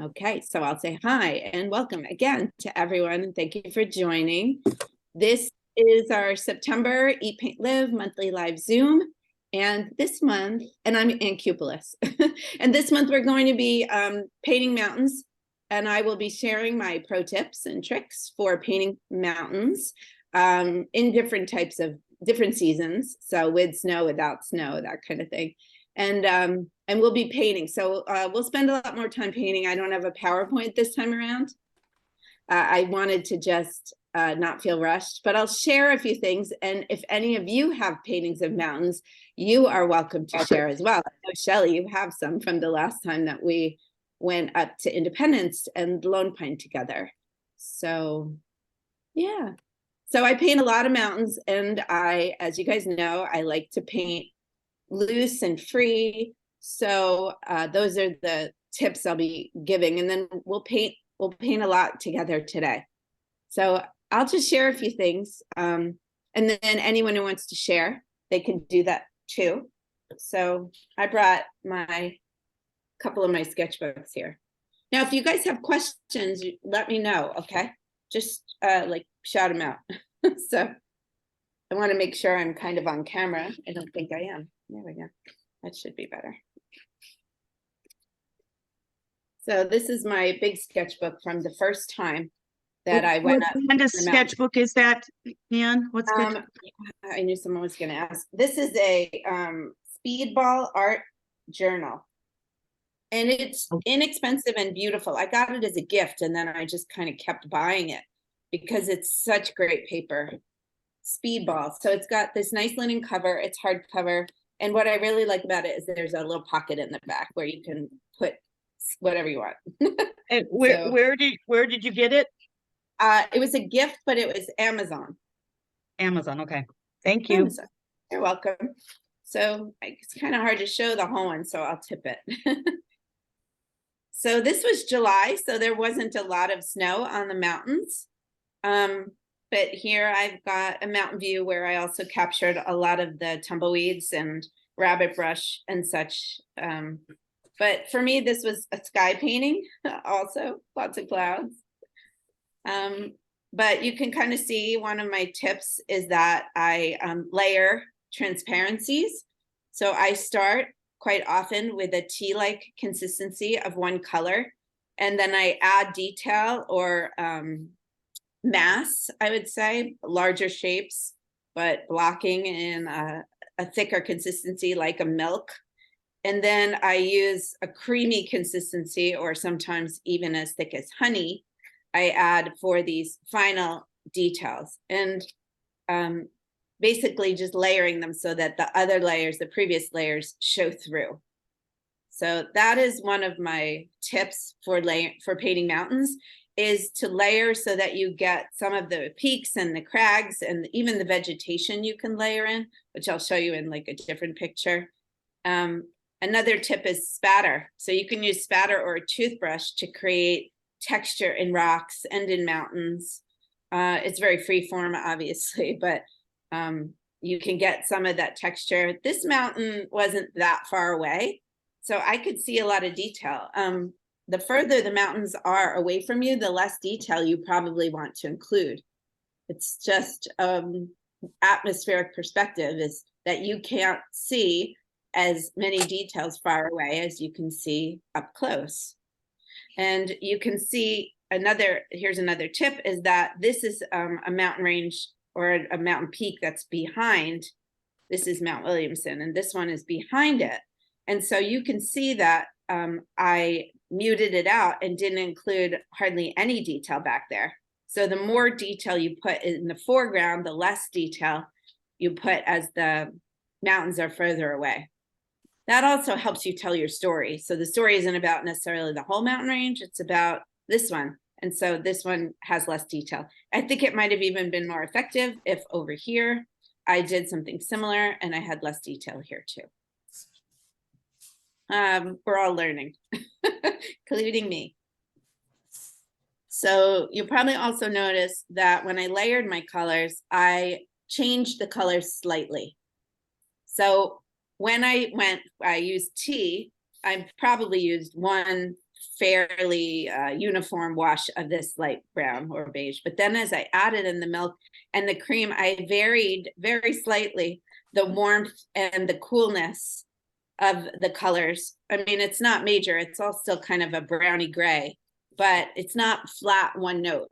Okay, so I'll say hi and welcome again to everyone, and thank you for joining. This is our September Eat, Paint, Live monthly live Zoom, and this month, and I'm in Cupolis, and this month we're going to be painting mountains, and I will be sharing my pro tips and tricks for painting mountains in different types of different seasons, so with snow, without snow, that kind of thing. And we'll be painting. So we'll spend a lot more time painting. I don't have a PowerPoint this time around. I wanted to just not feel rushed, but I'll share a few things. And if any of you have paintings of mountains, you are welcome to share as well. I know, Shelley, you have some from the last time that we went up to Independence and Lone Pine together. So yeah. So I paint a lot of mountains, and as you guys know, I like to paint loose and free. So those are the tips I'll be giving, and then we'll paint a lot together today. So I'll just share a few things, and then anyone who wants to share, they can do that too. So I brought my couple of my sketchbooks here. Now, if you guys have questions, let me know, okay? Just like shout them out. So I want to make sure I'm kind of on camera. I don't think I am. There we go. That should be better. So this is my big sketchbook from the first time that I went up. What kind of sketchbook is that, Ann? What sketchbook? I knew someone was going to ask. This is a Speedball art journal. And it's inexpensive and beautiful. I got it as a gift, and then I just kind of kept buying it because it's such great paper. Speedball. So it's got this nice linen cover. It's hardcover. And what I really like about it is there's a little pocket in the back where you can put whatever you want. And where did you get it? It was a gift, but it was Amazon. Amazon. Okay. Thank you. Amazon. You're welcome. So it's kind of hard to show the whole one, so I'll tip it. So this was July, so there wasn't a lot of snow on the mountains. But here I've got a mountain view where I also captured a lot of the tumbleweeds and rabbit brush and such. But for me, this was a sky painting also, lots of clouds. But you can kind of see one of my tips is that I layer transparencies. So I start quite often with a tea-like consistency of one color, and then I add detail or mass, I would say, larger shapes, but blocking in a thicker consistency like a milk. And then I use a creamy consistency, or sometimes even as thick as honey, I add for these final details. And basically just layering them so that the other layers, the previous layers, show through. So that is one of my tips for painting mountains, is to layer so that you get some of the peaks and the crags and even the vegetation you can layer in, which I'll show you in like a different picture. Another tip is spatter. So you can use spatter or a toothbrush to create texture in rocks and in mountains. It's very free form, obviously, but you can get some of that texture. This mountain wasn't that far away, so I could see a lot of detail. The further the mountains are away from you, the less detail you probably want to include. It's just atmospheric perspective is that you can't see as many details far away as you can see up close. And you can see here's another tip, is that this is a mountain range or a mountain peak that's behind. This is Mount Williamson, and this one is behind it. And so you can see that I muted it out and didn't include hardly any detail back there. So the more detail you put in the foreground, the less detail you put as the mountains are further away. That also helps you tell your story. So the story isn't about necessarily the whole mountain range, it's about this one. And so this one has less detail. I think it might have even been more effective if over here I did something similar and I had less detail here too. We're all learning, including me. So you'll probably also notice that when I layered my colors, I changed the colors slightly. So when I used tea, I probably used 1 fairly uniform wash of this light brown or beige. But then as I added in the milk and the cream, I varied very slightly the warmth and the coolness of the colors. I mean, it's not major, it's all still kind of a browny gray, but it's not flat one note.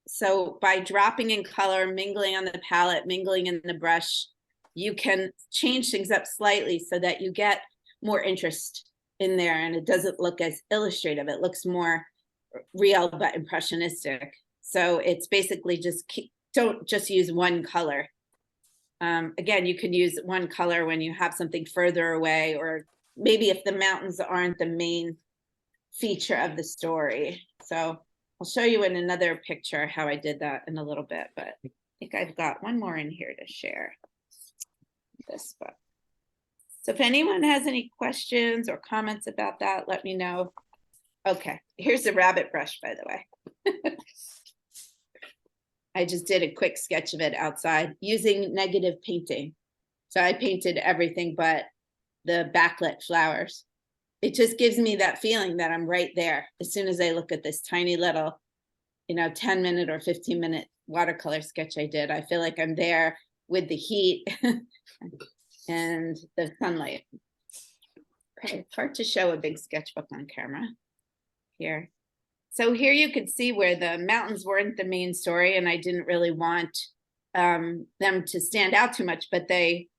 So by dropping in color, mingling on the palette, mingling in the brush, you can change things up slightly so that you get more interest in there, and it doesn't look as illustrative. It looks more real but impressionistic. So it's basically just don't just use one color. Again, you can use one color when you have something further away, or maybe if the mountains aren't the main feature of the story. So I'll show you in another picture how I did that in a little bit, but I think I've got one more in here to share. This book. So if anyone has any questions or comments about that, let me know. Okay, here's the rabbit brush, by the way. I just did a quick sketch of it outside using negative painting. So I painted everything but the backlit flowers. It just gives me that feeling that I'm right there. As soon as I look at this tiny little, 10-minute or 15-minute watercolor sketch I did, I feel like I'm there with the heat and the sunlight. Okay, it's hard to show a big sketchbook on camera here. So here you could see where the mountains weren't the main story, and I didn't really want them to stand out too much, but they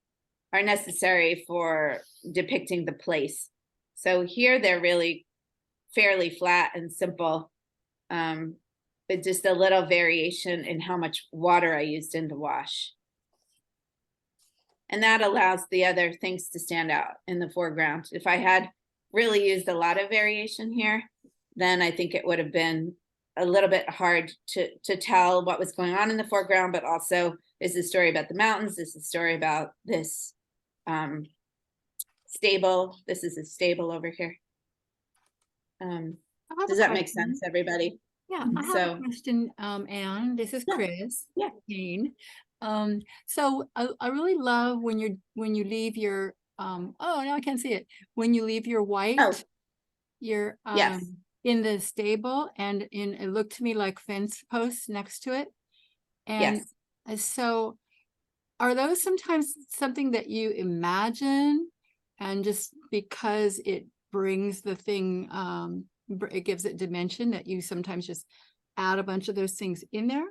are necessary for depicting the place. So here they're really fairly flat and simple, but just a little variation in how much water I used in the wash. And that allows the other things to stand out in the foreground. If I had really used a lot of variation here, then I think it would have been a little bit hard to tell what was going on in the foreground, but also is the story about the mountains, is the story about this stable. This is a stable over here. Does that make sense, everybody? Yeah, I have a question, Anne. This is Chris. Yeah. Jane. So I really love when you leave your oh, now I can't see it. When you leave your white, your yes, in the stable, and it looked to me like fence posts next to it. And so are those sometimes something that you imagine, and just because it brings the thing, it gives it dimension, that you sometimes just add a bunch of those things in there?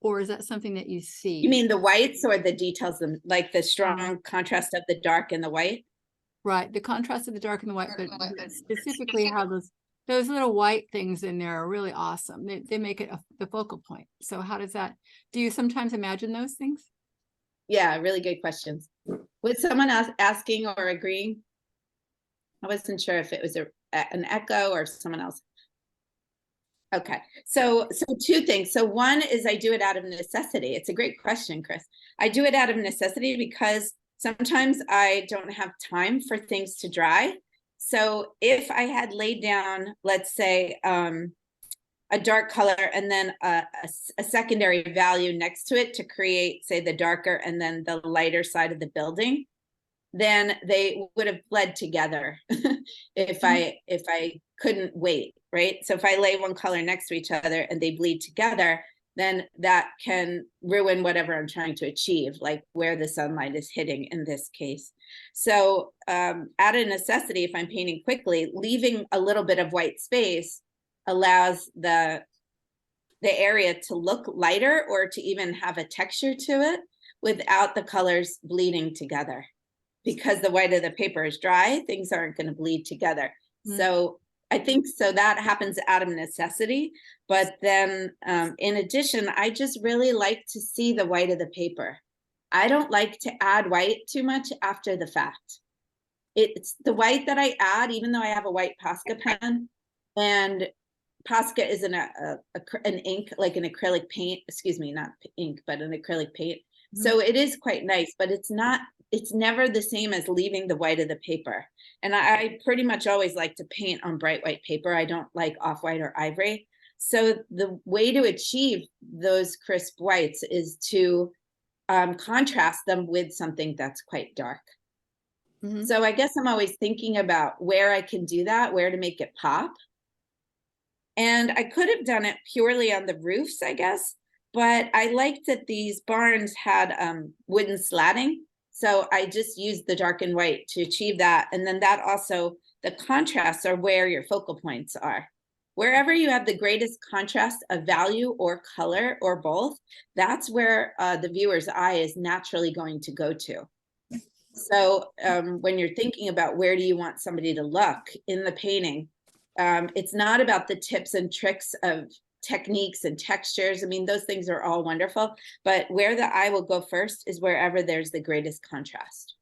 Or is that something that you see? You mean the whites or the details, like the strong contrast of the dark and the white? Right, the contrast of the dark and the white, but specifically how those little white things in there are really awesome. They make it the focal point. So how does that, do you sometimes imagine those things? Yeah, really good questions. Was someone else asking or agreeing? I wasn't sure if it was an echo or someone else. Okay, so two things. So one is I do it out of necessity. It's a great question, Chris. I do it out of necessity because sometimes I don't have time for things to dry. So if I had laid down, let's say, a dark color and then a secondary value next to it to create, say, the darker and then the lighter side of the building, then they would have bled together if I couldn't wait, right? So if I lay one color next to each other and they bleed together, then that can ruin whatever I'm trying to achieve, like where the sunlight is hitting in this case. So out of necessity, if I'm painting quickly, leaving a little bit of white space allows the area to look lighter or to even have a texture to it without the colors bleeding together. Because the white of the paper is dry, things aren't going to bleed together. So I think that happens out of necessity. But then in addition, I just really like to see the white of the paper. I don't like to add white too much after the fact. It's the white that I add, even though I have a white Posca pen, and Posca is an ink, like an acrylic paint, excuse me, not ink, but an acrylic paint. So it is quite nice, but it's never the same as leaving the white of the paper. And I pretty much always like to paint on bright white paper. I don't like off-white or ivory. So the way to achieve those crisp whites is to contrast them with something that's quite dark. So I guess I'm always thinking about where I can do that, where to make it pop. And I could have done it purely on the roofs, I guess, but I liked that these barns had wooden slatting. So I just used the dark and white to achieve that. And then that also, the contrasts are where your focal points are. Wherever you have the greatest contrast of value or color or both, that's where the viewer's eye is naturally going to go to. So when you're thinking about where do you want somebody to look in the painting, it's not about the tips and tricks of techniques and textures. I mean, those things are all wonderful, but where the eye will go first is wherever there's the greatest contrast.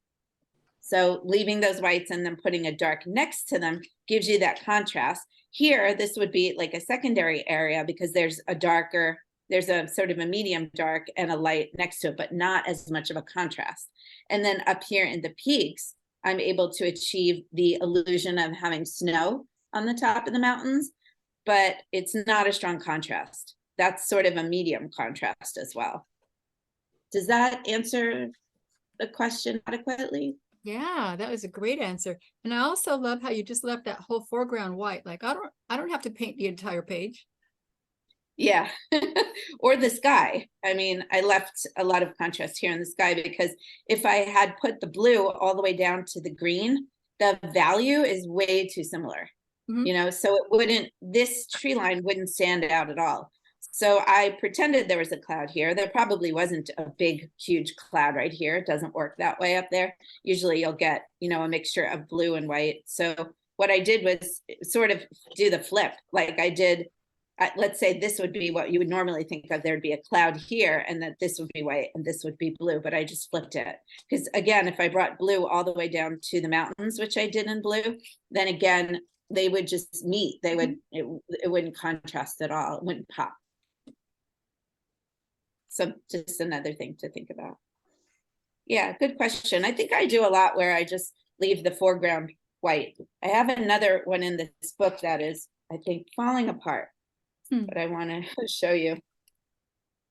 So leaving those whites and then putting a dark next to them gives you that contrast. Here, this would be like a secondary area because there's a darker, there's a sort of a medium dark and a light next to it, but not as much of a contrast. And then up here in the peaks, I'm able to achieve the illusion of having snow on the top of the mountains, but it's not a strong contrast. That's sort of a medium contrast as well. Does that answer the question adequately? Yeah, that was a great answer. And I also love how you just left that whole foreground white. Like I don't have to paint the entire page. Yeah. Or the sky. I mean, I left a lot of contrast here in the sky because if I had put the blue all the way down to the green, the value is way too similar. Mhm. You know, so it wouldn't, this tree line wouldn't stand out at all. So I pretended there was a cloud here. There probably wasn't a big, huge cloud right here. It doesn't work that way up there. Usually you'll get, you know, a mixture of blue and white. So what I did was sort of do the flip. Like I did, let's say this would be what you would normally think of. There'd be a cloud here and that this would be white and this would be blue, but I just flipped it. Because again, if I brought blue all the way down to the mountains, which I did in blue, then again, they would just meet. They would, it wouldn't contrast at all. It wouldn't pop. So just another thing to think about. Yeah, good question. I think I do a lot where I just leave the foreground white. I have another one in this book that is, I think, falling apart, but I want to show you.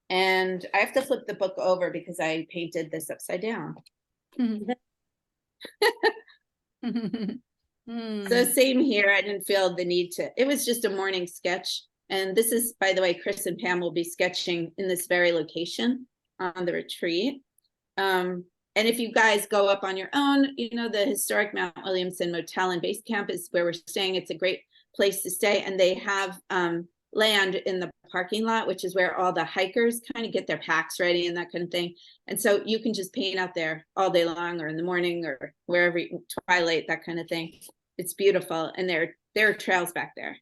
And I have to flip the book over because I painted this upside down. So same here. I didn't feel the need to, it was just a morning sketch. And this is, by the way, Chris and Pam will be sketching in this very location on the retreat. And if you guys go up on your own, you know, the historic Mount Williamson Motel and Base Camp is where we're staying. It's a great place to stay. And they have land in the parking lot, which is where all the hikers kind of get their packs ready and that kind of thing. And so you can just paint out there all day long or in the morning or wherever, twilight, that kind of thing. It's beautiful. And there are trails back there.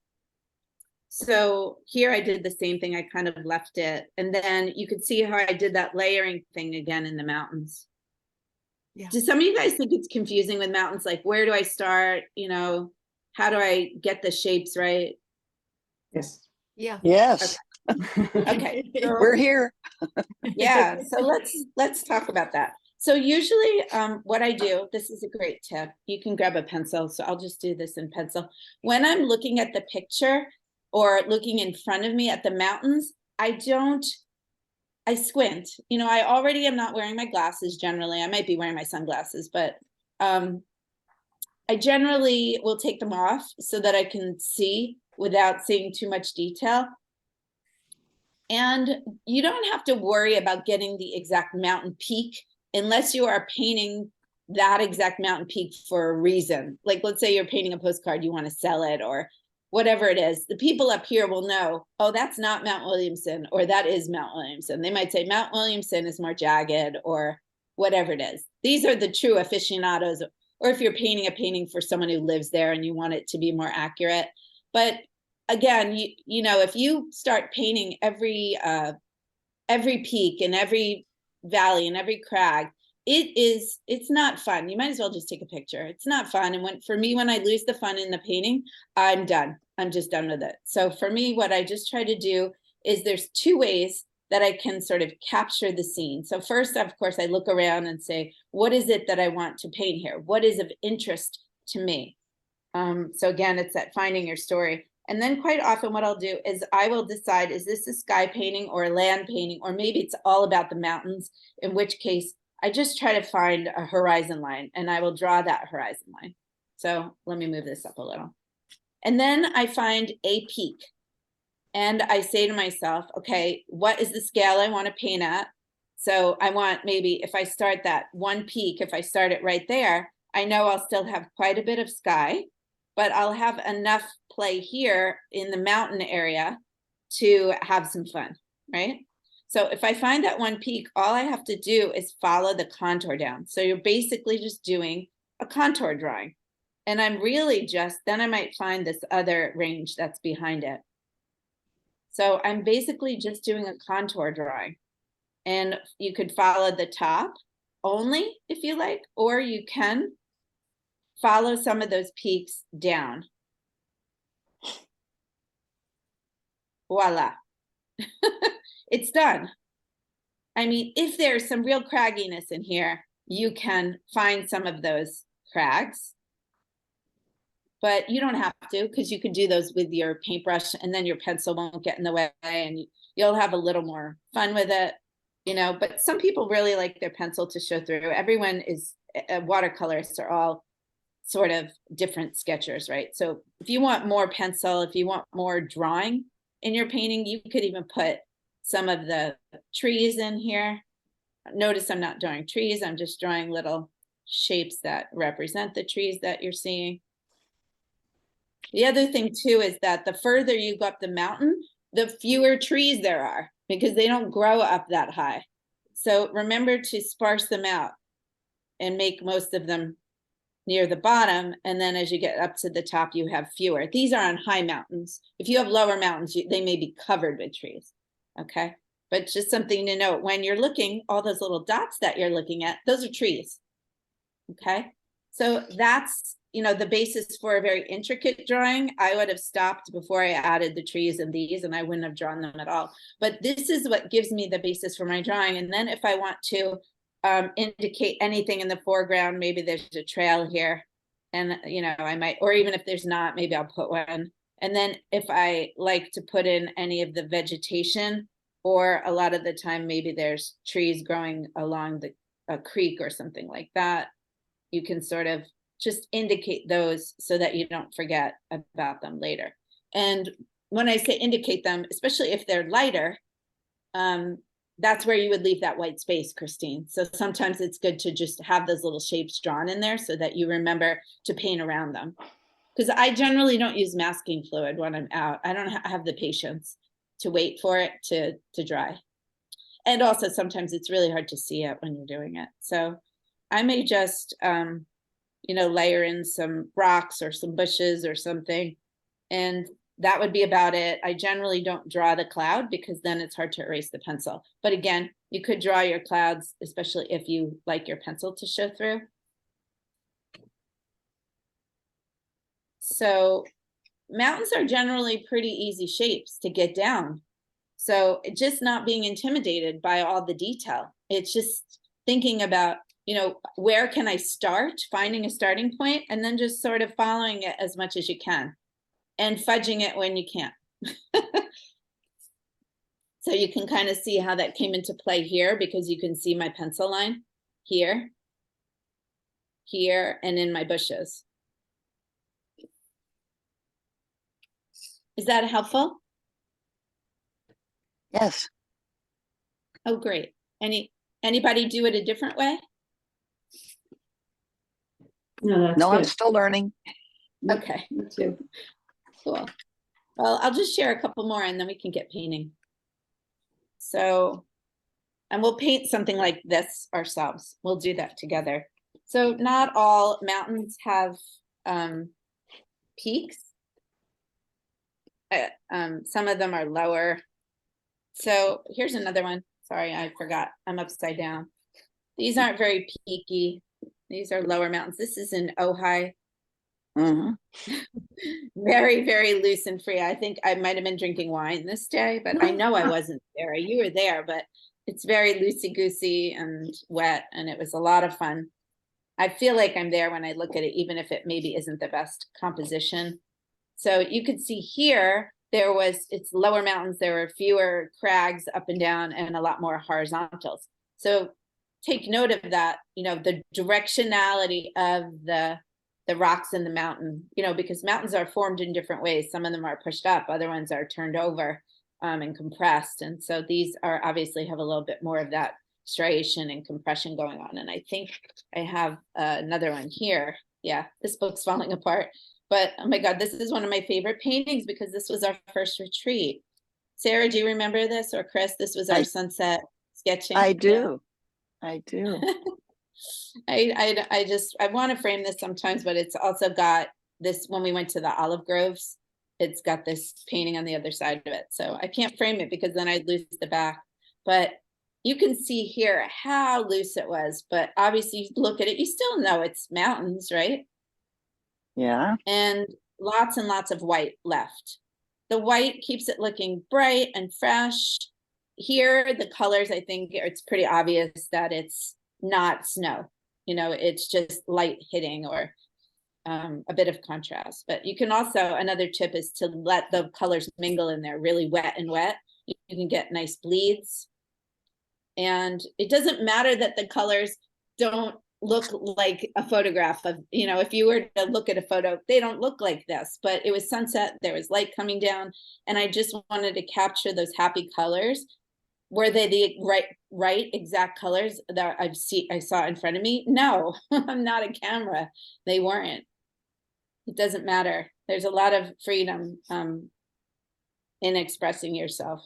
So here I did the same thing. I kind of left it. And then you could see how I did that layering thing again in the mountains. Yeah. Do some of you guys think it's confusing with mountains? Like, where do I start? You know, how do I get the shapes right? Yes. Yeah. Yes. Okay. So, We're here. Yeah. So let's talk about that. So usually what I do, this is a great tip. You can grab a pencil. So I'll just do this in pencil. When I'm looking at the picture or looking in front of me at the mountains, I squint. You know, I already am not wearing my glasses generally. I might be wearing my sunglasses, but I generally will take them off so that I can see without seeing too much detail. And you don't have to worry about getting the exact mountain peak unless you are painting that exact mountain peak for a reason. Like, let's say you're painting a postcard, you want to sell it or whatever it is. The people up here will know, oh, that's not Mount Williamson, or that is Mount Williamson. They might say Mount Williamson is more jagged or whatever it is. These are the true aficionados. Or if you're painting a painting for someone who lives there and you want it to be more accurate. But again, you know, if you start painting every peak and every valley and every crag, it's not fun. You might as well just take a picture. It's not fun. And for me, when I lose the fun in the painting, I'm done. I'm just done with it. So for me, what I just try to do is there's two ways that I can sort of capture the scene. So first, of course, I look around and say, what is it that I want to paint here? What is of interest to me? So again, it's that finding your story. And then quite often what I'll do is I will decide, is this a sky painting or a land painting? Or maybe it's all about the mountains, in which case I just try to find a horizon line and I will draw that horizon line. So let me move this up a little. And then I find a peak. And I say to myself, okay, what is the scale I want to paint at? So I want, maybe if I start that one peak, if I start it right there, I know I'll still have quite a bit of sky, but I'll have enough play here in the mountain area to have some fun, right? So if I find that one peak, all I have to do is follow the contour down. So you're basically just doing a contour drawing. And I'm really just, then I might find this other range that's behind it. So I'm basically just doing a contour drawing. And you could follow the top only if you like, or you can follow some of those peaks down. Voila. It's done. I mean, if there's some real cragginess in here, you can find some of those crags, but you don't have to, because you can do those with your paintbrush and then your pencil won't get in the way and you'll have a little more fun with it, you know. But some people really like their pencil to show through. Everyone is, watercolorists are all sort of different sketchers, right? So if you want more pencil, if you want more drawing in your painting, you could even put some of the trees in here. Notice I'm not drawing trees, I'm just drawing little shapes that represent the trees that you're seeing. The other thing too is that the further you go up the mountain, the fewer trees there are, because they don't grow up that high. So remember to sparse them out and make most of them near the bottom, and then as you get up to the top, you have fewer. These are on high mountains. If you have lower mountains, they may be covered with trees, okay? But just something to note, when you're looking, all those little dots that you're looking at, those are trees, okay? So that's, you know, the basis for a very intricate drawing. I would have stopped before I added the trees and these, and I wouldn't have drawn them at all. But this is what gives me the basis for my drawing. And then if I want to indicate anything in the foreground, maybe there's a trail here, and you know, I might, or even if there's not, maybe I'll put one. And then if I like to put in any of the vegetation, or a lot of the time maybe there's trees growing along a creek or something like that, you can sort of just indicate those so that you don't forget about them later. And when I say indicate them, especially if they're lighter, that's where you would leave that white space, Christine. So sometimes it's good to just have those little shapes drawn in there so that you remember to paint around them. Because I generally don't use masking fluid when I'm out. I don't have the patience to wait for it to dry. And also sometimes it's really hard to see it when you're doing it. So I may just, you know, layer in some rocks or some bushes or something, and that would be about it. I generally don't draw the cloud because then it's hard to erase the pencil. But again, you could draw your clouds, especially if you like your pencil to show through. So mountains are generally pretty easy shapes to get down. So just not being intimidated by all the detail. It's just thinking about, you know, where can I start, finding a starting point, and then just sort of following it as much as you can, and fudging it when you can't. So you can kind of see how that came into play here, because you can see my pencil line here, here, and in my bushes. Is that helpful? Yes. Oh, great. Anybody do it a different way? No, that's No, I'm good. still learning. Okay, Me too. cool. Well, I'll just share a couple more and then we can get painting. So, and we'll paint something like this ourselves. We'll do that together. So not all mountains have peaks. Some of them are lower. So here's another one. Sorry, I forgot. I'm upside down. These aren't very peaky. These are lower mountains. This is in Ojai. Mm-hmm. Very, very loose and free. I think I might have been drinking wine this day, but I know I wasn't there. You were there, but it's very loosey-goosey and wet, and it was a lot of fun. I feel like I'm there when I look at it, even if it maybe isn't the best composition. So you could see here, it's lower mountains, there were fewer crags up and down and a lot more horizontals. So take note of that, you know, the directionality of the the rocks in the mountain, you know, because mountains are formed in different ways. Some of them are pushed up, other ones are turned over and compressed. And so these are obviously have a little bit more of that striation and compression going on. And I think I have another one here. Yeah, this book's falling apart. But oh my God, this is one of my favorite paintings because this was our first retreat. Sarah, do you remember this? Or Chris, this was our sunset sketching. I do. I do. I want to frame this sometimes, but it's also got this when we went to the olive groves, it's got this painting on the other side of it. So I can't frame it because then I'd lose the back. But you can see here how loose it was. But obviously, you look at it, you still know it's mountains, right? Yeah. And lots of white left. The white keeps it looking bright and fresh. Here, the colors, I think it's pretty obvious that it's not snow. You know, it's just light hitting or a bit of contrast. But you can also, another tip is to let the colors mingle in there, really wet and wet. You can get nice bleeds. And it doesn't matter that the colors don't look like a photograph of, you know, if you were to look at a photo, they don't look like this, but it was sunset, there was light coming down, and I just wanted to capture those happy colors. Were they the right exact colors that I saw in front of me? No, I'm not a camera. They weren't. It doesn't matter. There's a lot of freedom in expressing yourself.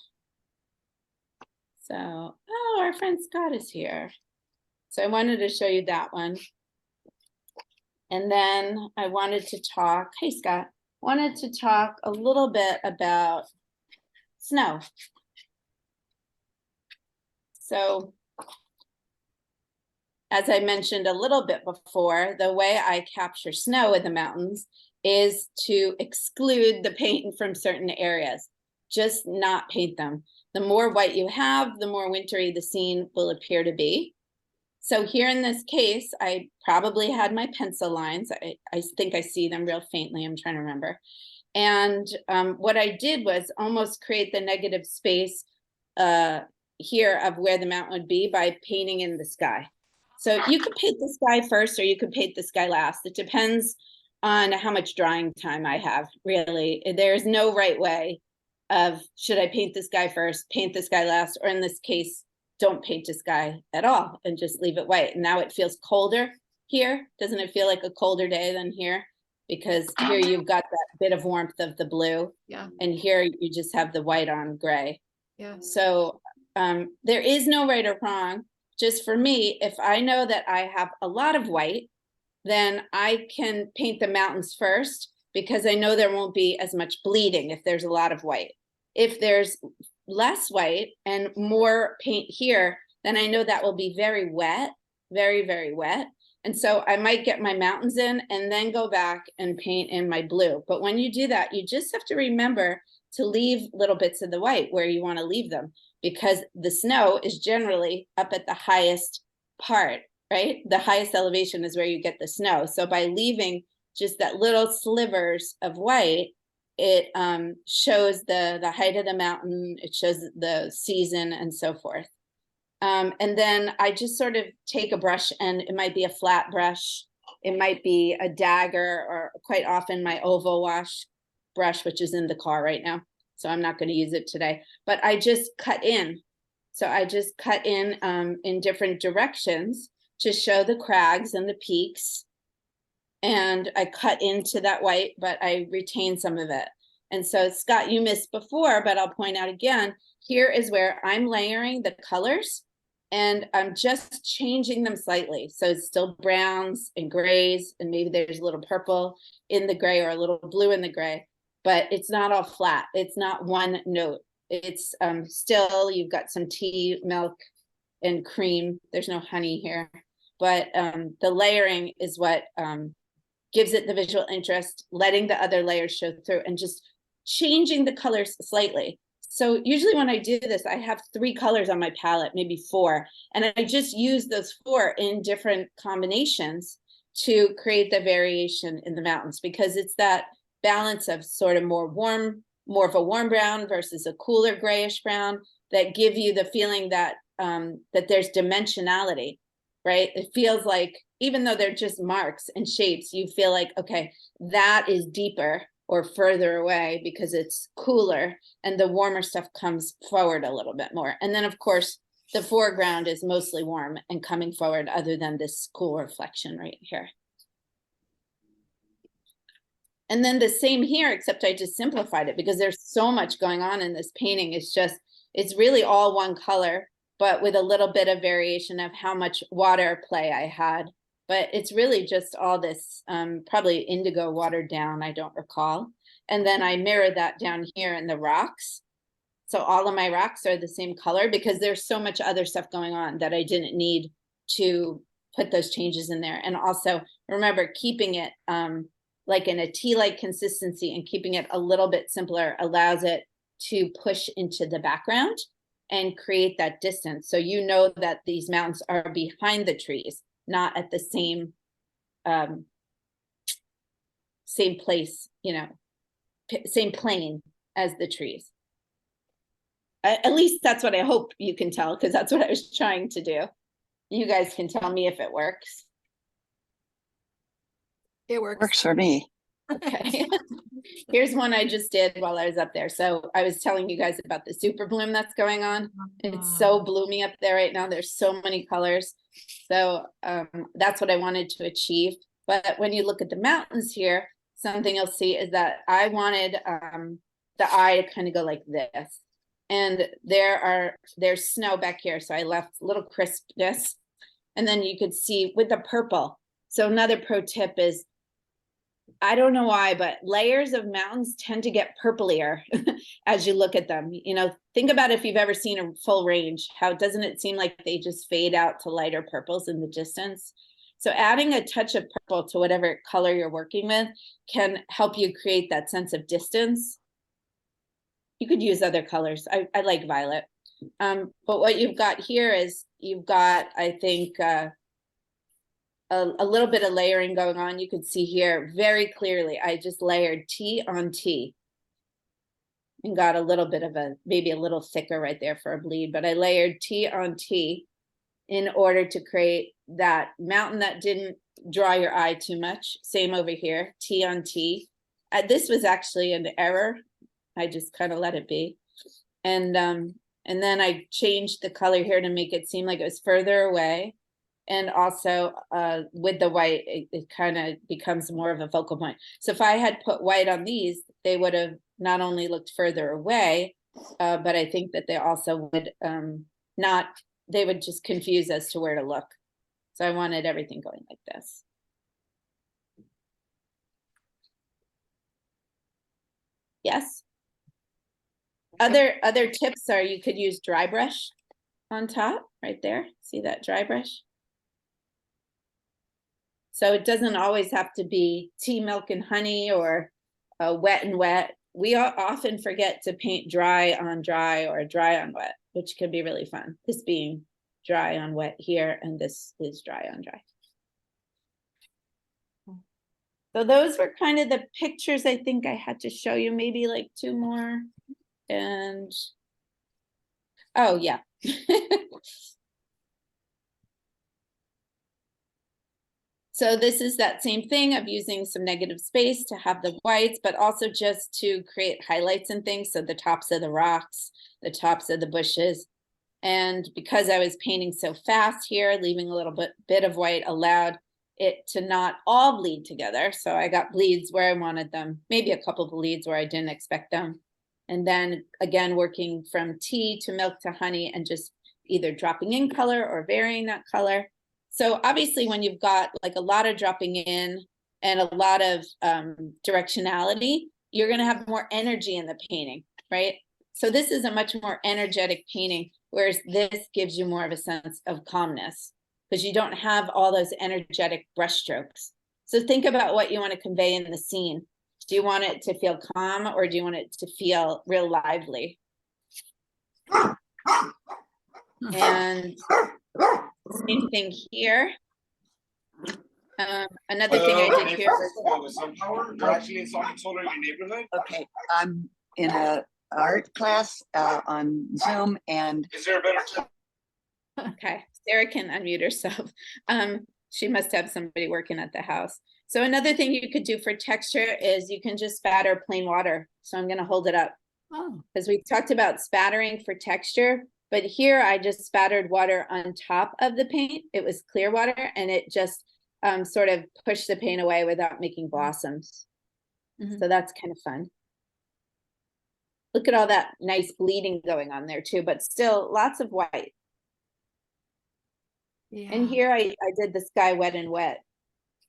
So, oh, our friend Scott is here. So I wanted to show you that one. And then I wanted to talk, hey Scott, wanted to talk a little bit about snow. So as I mentioned a little bit before, the way I capture snow in the mountains is to exclude the paint from certain areas, just not paint them. The more white you have, the more wintry the scene will appear to be. So here in this case, I probably had my pencil lines. I think I see them real faintly. I'm trying to remember. And what I did was almost create the negative space here of where the mountain would be by painting in the sky. So you could paint the sky first or you could paint the sky last. It depends on how much drying time I have, really. There's no right way of should I paint the sky first, paint the sky last, or in this case, don't paint the sky at all and just leave it white. And now it feels colder here. Doesn't it feel like a colder day than here? Because here you've got that bit of warmth of the blue. Yeah. And here you just have the white on gray. Yeah. So there is no right or wrong. Just for me, if I know that I have a lot of white, then I can paint the mountains first because I know there won't be as much bleeding if there's a lot of white. If there's less white and more paint here, then I know that will be very wet, very, very wet. And so I might get my mountains in and then go back and paint in my blue. But when you do that, you just have to remember to leave little bits of the white where you want to leave them, because the snow is generally up at the highest part, right? The highest elevation is where you get the snow. So by leaving just that little slivers of white, it shows the height of the mountain, it shows the season and so forth. And then I just sort of take a brush, and it might be a flat brush, it might be a dagger, or quite often my oval wash brush, which is in the car right now. So I'm not going to use it today, but I just cut in. So I just cut in different directions to show the crags and the peaks. And I cut into that white, but I retain some of it. And so Scott, you missed before, but I'll point out again, here is where I'm layering the colors and I'm just changing them slightly. So it's still browns and grays, and maybe there's a little purple in the gray or a little blue in the gray, but it's not all flat. It's not one note. It's still, you've got some tea, milk, and cream. There's no honey here, but the layering is what gives it the visual interest, letting the other layers show through and just changing the colors slightly. So usually when I do this, I have 3 colors on my palette, maybe 4, and I just use those 4 in different combinations to create the variation in the mountains, because it's that balance of sort of more of a warm brown versus a cooler grayish brown that give you the feeling that that there's dimensionality, right? It feels like even though they're just marks and shapes, you feel like, okay, that is deeper or further away because it's cooler, and the warmer stuff comes forward a little bit more. And then of course, the foreground is mostly warm and coming forward, other than this cool reflection right here. And then the same here, except I just simplified it because there's so much going on in this painting. It's really all one color, but with a little bit of variation of how much water play I had. But it's really just all this, probably indigo watered down, I don't recall. And then I mirrored that down here in the rocks. So all of my rocks are the same color because there's so much other stuff going on that I didn't need to put those changes in there. And also remember, keeping it like in a tea-like consistency and keeping it a little bit simpler allows it to push into the background and create that distance. So you know that these mountains are behind the trees, not at the same same place, you know, same plane as the trees. At least that's what I hope you can tell, because that's what I was trying to do. You guys can tell me if it works. It works. Works for me. Okay. Here's one I just did while I was up there. So I was telling you guys about the super bloom that's going on. It's so bloomy up there right now. There's so many colors. So that's what I wanted to achieve. But when you look at the mountains here, something you'll see is that I wanted the eye to kind of go like this. And there's snow back here. So I left a little crispness. And then you could see with the purple. So another pro tip is, I don't know why, but layers of mountains tend to get purplier as you look at them. You know, think about if you've ever seen a full range, how doesn't it seem like they just fade out to lighter purples in the distance? So adding a touch of purple to whatever color you're working with can help you create that sense of distance. You could use other colors. I like violet. But what you've got here is you've got, I think, a little bit of layering going on. You could see here very clearly, I just layered T on T and got a little bit of maybe a little thicker right there for a bleed, but I layered T on T in order to create that mountain that didn't draw your eye too much. Same over here, T on T. This was actually an error. I just kind of let it be. And then I changed the color here to make it seem like it was further away. And also with the white, it kind of becomes more of a focal point. So if I had put white on these, they would have not only looked further away, but I think that they also would they would just confuse as to where to look. So I wanted everything going like this. Yes. Other tips are you could use dry brush on top right there. See that dry brush? So it doesn't always have to be tea, milk, and honey or wet and wet. We often forget to paint dry on dry or dry on wet, which can be really fun. This being dry on wet here, and this is dry on dry. So those were kind of the pictures I think I had to show you, maybe like 2 more. And, oh yeah. So this is that same thing of using some negative space to have the whites, but also just to create highlights and things. So the tops of the rocks, the tops of the bushes. And because I was painting so fast here, leaving a little bit of white allowed it to not all bleed together. So I got bleeds where I wanted them, maybe a couple of bleeds where I didn't expect them. And then again, working from tea to milk to honey and just either dropping in color or varying that color. So obviously when you've got like a lot of dropping in and a lot of directionality, you're going to have more energy in the painting, right? So this is a much more energetic painting, whereas this gives you more of a sense of calmness because you don't have all those energetic brushstrokes. So think about what you want to convey in the scene. Do you want it to feel calm or do you want it to feel real lively? And same thing here. Another thing I did here was You're actually installing solar in your neighborhood? Okay, I'm in a art class on Zoom, and Is there a better tip? okay, Sarah can unmute herself. She must have somebody working at the house. So another thing you could do for texture is you can just spatter plain water. So I'm going to hold it up Oh, because we talked about spattering for texture, but here I just spattered water on top of the paint. It was clear water and it just sort of pushed the paint away without making blossoms. Mhm. So that's kind of fun. Look at all that nice bleeding going on there too, but still lots of white. yeah. And here I did the sky wet and wet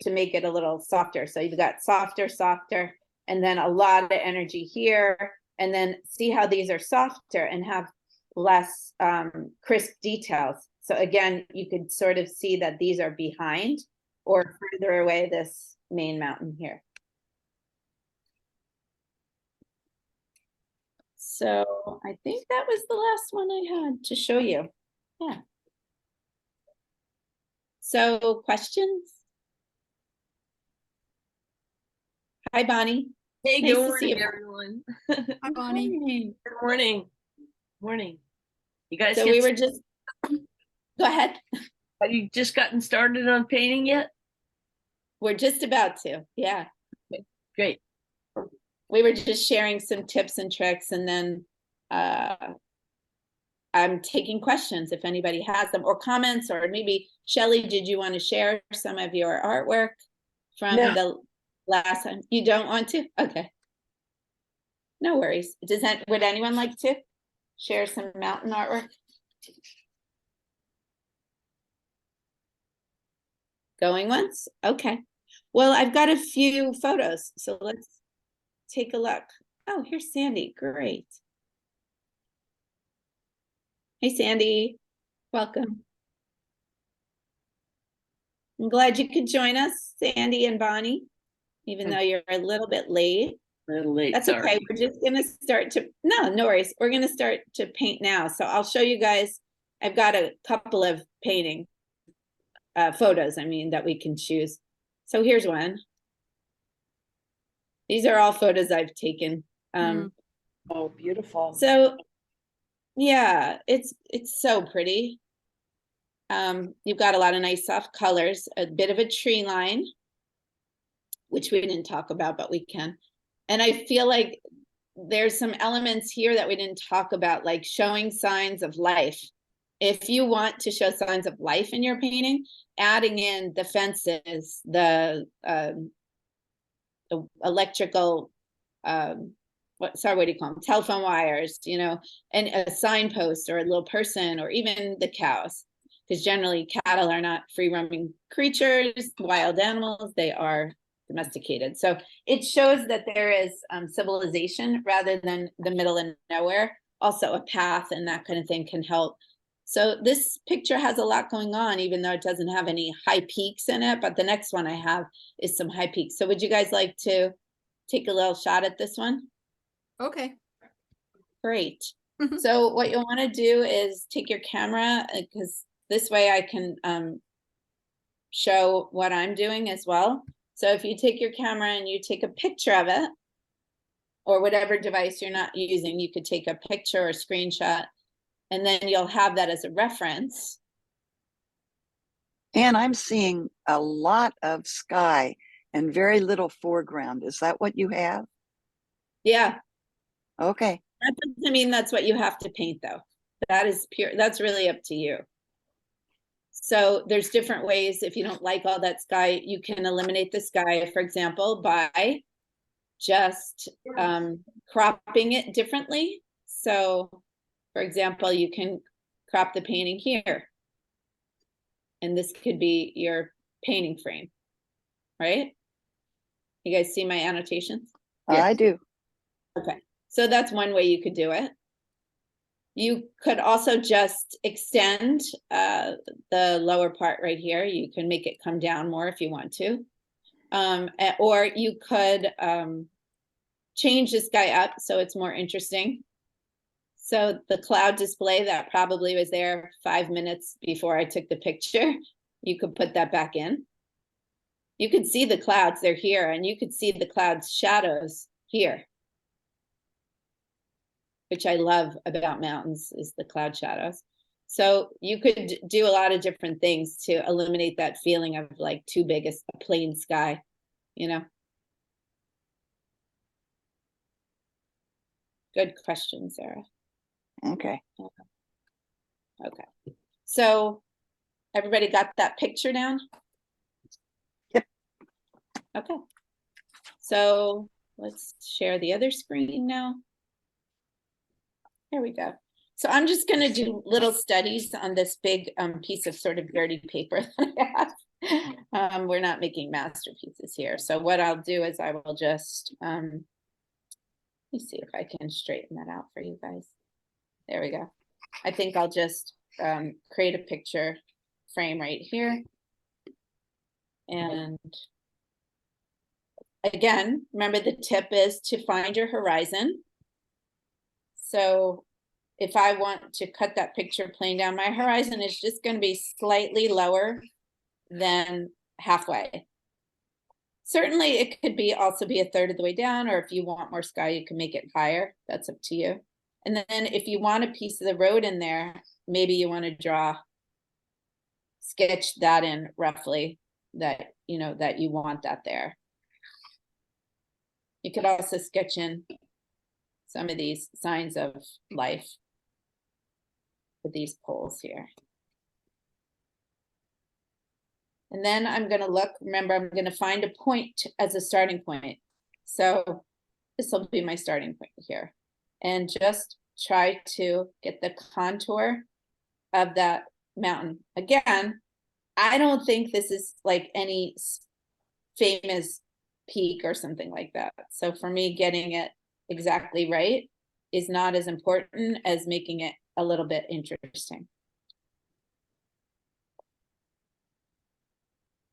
to make it a little softer. So you've got softer, softer, and then a lot of energy here. And then see how these are softer and have less crisp details. So again, you could sort of see that these are behind or further away this main mountain here. So I think that was the last one I had to show you. Yeah. So questions? Hi, Bonnie. Hey, Nice good to see morning, you. everyone. Hi, Bonnie. Good morning. Morning. You guys So we were just, go ahead. have you just gotten started on painting yet? We're just about to, yeah. Great. We were just sharing some tips and tricks and then I'm taking questions if anybody has them or comments, or maybe Shelley, did you want to share some of your artwork from No. the last time? You don't want to? Okay. No worries. Would anyone like to share some mountain artwork? Going once? Okay. Well, I've got a few photos, so let's take a look. Oh, here's Sandy. Great. Hey, Sandy. Welcome. I'm glad you could join us, Sandy and Bonnie, even though you're a little bit late. A little late, That's sorry. okay. We're just gonna start to, no worries. We're gonna start to paint now. So I'll show you guys. I've got a couple of painting photos, I mean, that we can choose. So here's one. These are all photos I've taken. Oh, beautiful. So yeah, it's so pretty. You've got a lot of nice soft colors, a bit of a tree line, which we didn't talk about, but we can. And I feel like there's some elements here that we didn't talk about, like showing signs of life. If you want to show signs of life in your painting, adding in the fences, the electrical, what do you call them? Telephone wires, you know, and a signpost or a little person, or even the cows, because generally cattle are not free roaming creatures, wild animals, they are domesticated. So it shows that there is civilization rather than the middle of nowhere. Also a path and that kind of thing can help. So this picture has a lot going on, even though it doesn't have any high peaks in it, but the next one I have is some high peaks. So would you guys like to take a little shot at this one? Okay. Great. So what you'll want to do is take your camera, because this way I can show what I'm doing as well. So if you take your camera and you take a picture of it, or whatever device you're not using, you could take a picture or screenshot, and then you'll have that as a reference. And I'm seeing a lot of sky and very little foreground. Is that what you have? Yeah. Okay. That doesn't mean that's what you have to paint, though. That is pure, that's really up to you. So there's different ways. If you don't like all that sky, you can eliminate the sky, for example, by just cropping it differently. So for example, you can crop the painting here. And this could be your painting frame, right? You guys see my annotations? I do. Okay, so that's one way you could do it. You could also just extend the lower part right here. You can make it come down more if you want to. Or you could change this guy up so it's more interesting. So the cloud display that probably was there 5 minutes before I took the picture, you could put that back in. You could see the clouds, they're here, and you could see the clouds shadows here, which I love about mountains is the cloud shadows. So you could do a lot of different things to eliminate that feeling of like too big a plain sky, you know? Good question, Sarah. Okay. Okay. So everybody got that picture down? Yep. Okay. So let's share the other screen now. There we go. So I'm just going to do little studies on this big piece of sort of dirty paper that I have. We're not making masterpieces here. So what I'll do is I will just, let me see if I can straighten that out for you guys. There we go. I think I'll just create a picture frame right here. And again, remember the tip is to find your horizon. So if I want to cut that picture plane down, my horizon is just going to be slightly lower than halfway. Certainly it could be also be a third of the way down, or if you want more sky, you can make it higher. That's up to you. And then if you want a piece of the road in there, maybe you want to sketch that in roughly that, you know, that you want that there. You could also sketch in some of these signs of life with these poles here. And then I'm going to look, remember, I'm going to find a point as a starting point. So this will be my starting point here. And just try to get the contour of that mountain. Again, I don't think this is like any famous peak or something like that. So for me, getting it exactly right is not as important as making it a little bit interesting.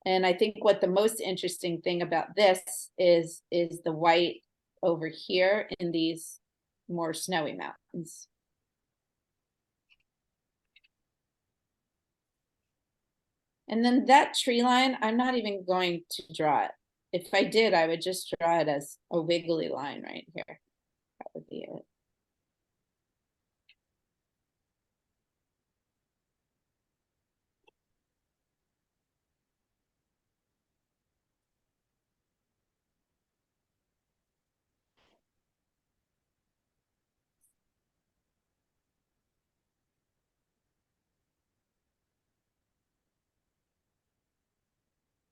And I think what the most interesting thing about this is the white over here in these more snowy mountains. And then that tree line, I'm not even going to draw it. If I did, I would just draw it as a wiggly line right here. That would be it.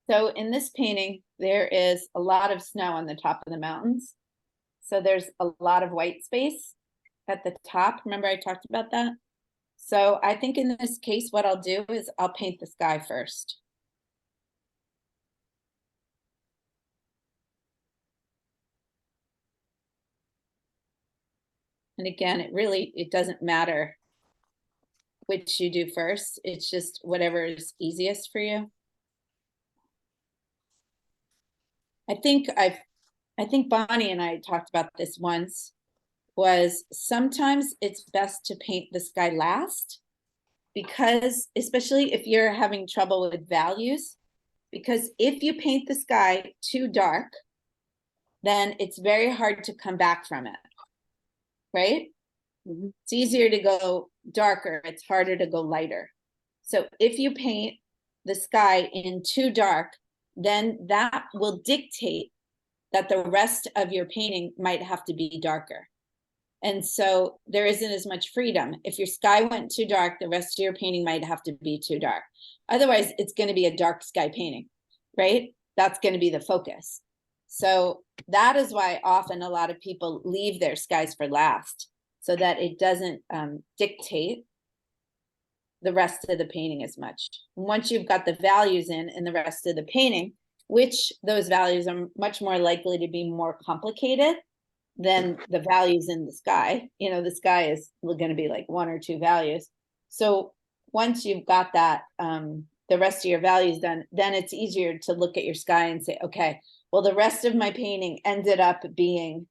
So in this painting, there is a lot of snow on the top of the mountains. So there's a lot of white space at the top. Remember I talked about that? So I think in this case, what I'll do is I'll paint the sky first. And again, it doesn't matter which you do first. It's just whatever is easiest for you. I think Bonnie and I talked about this once, was sometimes it's best to paint the sky last, because especially if you're having trouble with values, because if you paint the sky too dark, then it's very hard to come back from it, right? Mm-hmm. It's easier to go darker, it's harder to go lighter. So if you paint the sky in too dark, then that will dictate that the rest of your painting might have to be darker. And so there isn't as much freedom. If your sky went too dark, the rest of your painting might have to be too dark. Otherwise, it's going to be a dark sky painting, right? That's going to be the focus. So that is why often a lot of people leave their skies for last, so that it doesn't dictate the rest of the painting as much. Once you've got the values in the rest of the painting, which those values are much more likely to be more complicated than the values in the sky. You know, the sky is going to be like one or two values. So once you've got that, the rest of your values done, then it's easier to look at your sky and say, okay, well, the rest of my painting ended up being,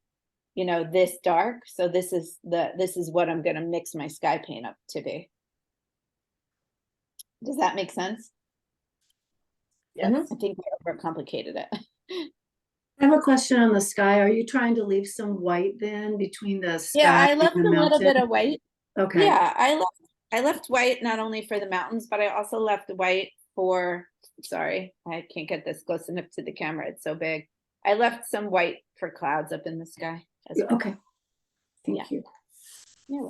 you know, this dark. So this is what I'm going to mix my sky paint up to be. Does that make sense? Yes. I think we overcomplicated it. I have a question on the sky. Are you trying to leave some white then between the sky Yeah, I left and a the little bit mountain? of white. Okay. Yeah, I left I left white not only for the mountains, but I also left white for, sorry, I can't get this close enough to the camera. It's so big. I left some white for clouds up in the sky as well. Okay. Yeah. Thank you. Yeah.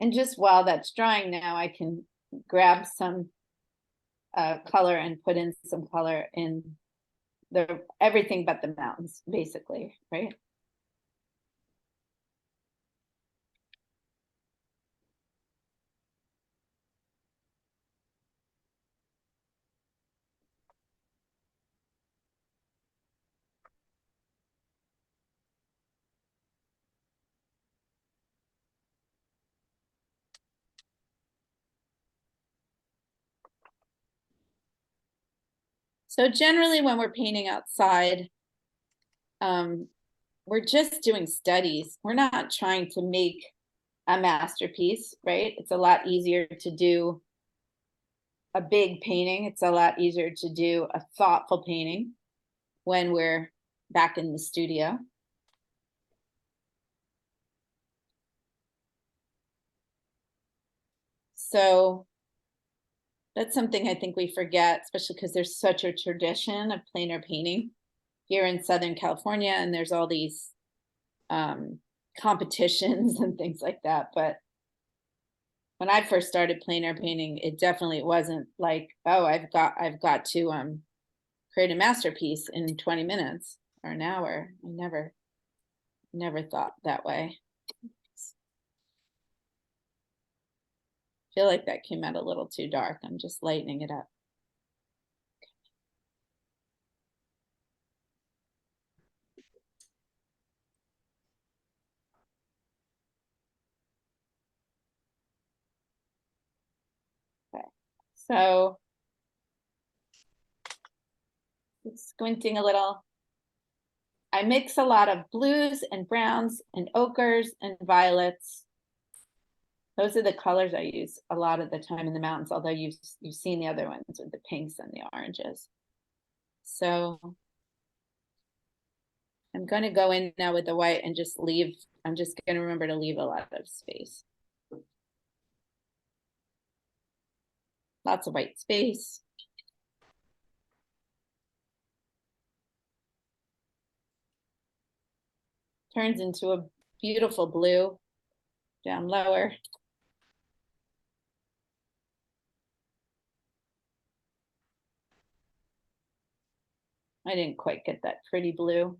And just while that's drying now, I can grab some color and put in some color in the everything but the mountains, basically, right? So generally when we're painting outside, we're just doing studies. We're not trying to make a masterpiece, right? It's a lot easier to do a big painting. It's a lot easier to do a thoughtful painting when we're back in the studio. So that's something I think we forget, especially because there's such a tradition of plein air painting here in Southern California, and there's all these competitions and things like that. But when I first started plein air painting, it definitely wasn't like, oh, I've got to create a masterpiece in 20 minutes or an hour. I never thought that way. Feel like that came out a little too dark. I'm just lightening it up. Okay, so squinting a little. I mix a lot of blues and browns and ochres and violets. Those are the colors I use a lot of the time in the mountains, although you've seen the other ones with the pinks and the oranges. So I'm going to go in now with the white and just leave. I'm just going to remember to leave a lot of space. Lots of white space. Turns into a beautiful blue down lower. I didn't quite get that pretty blue.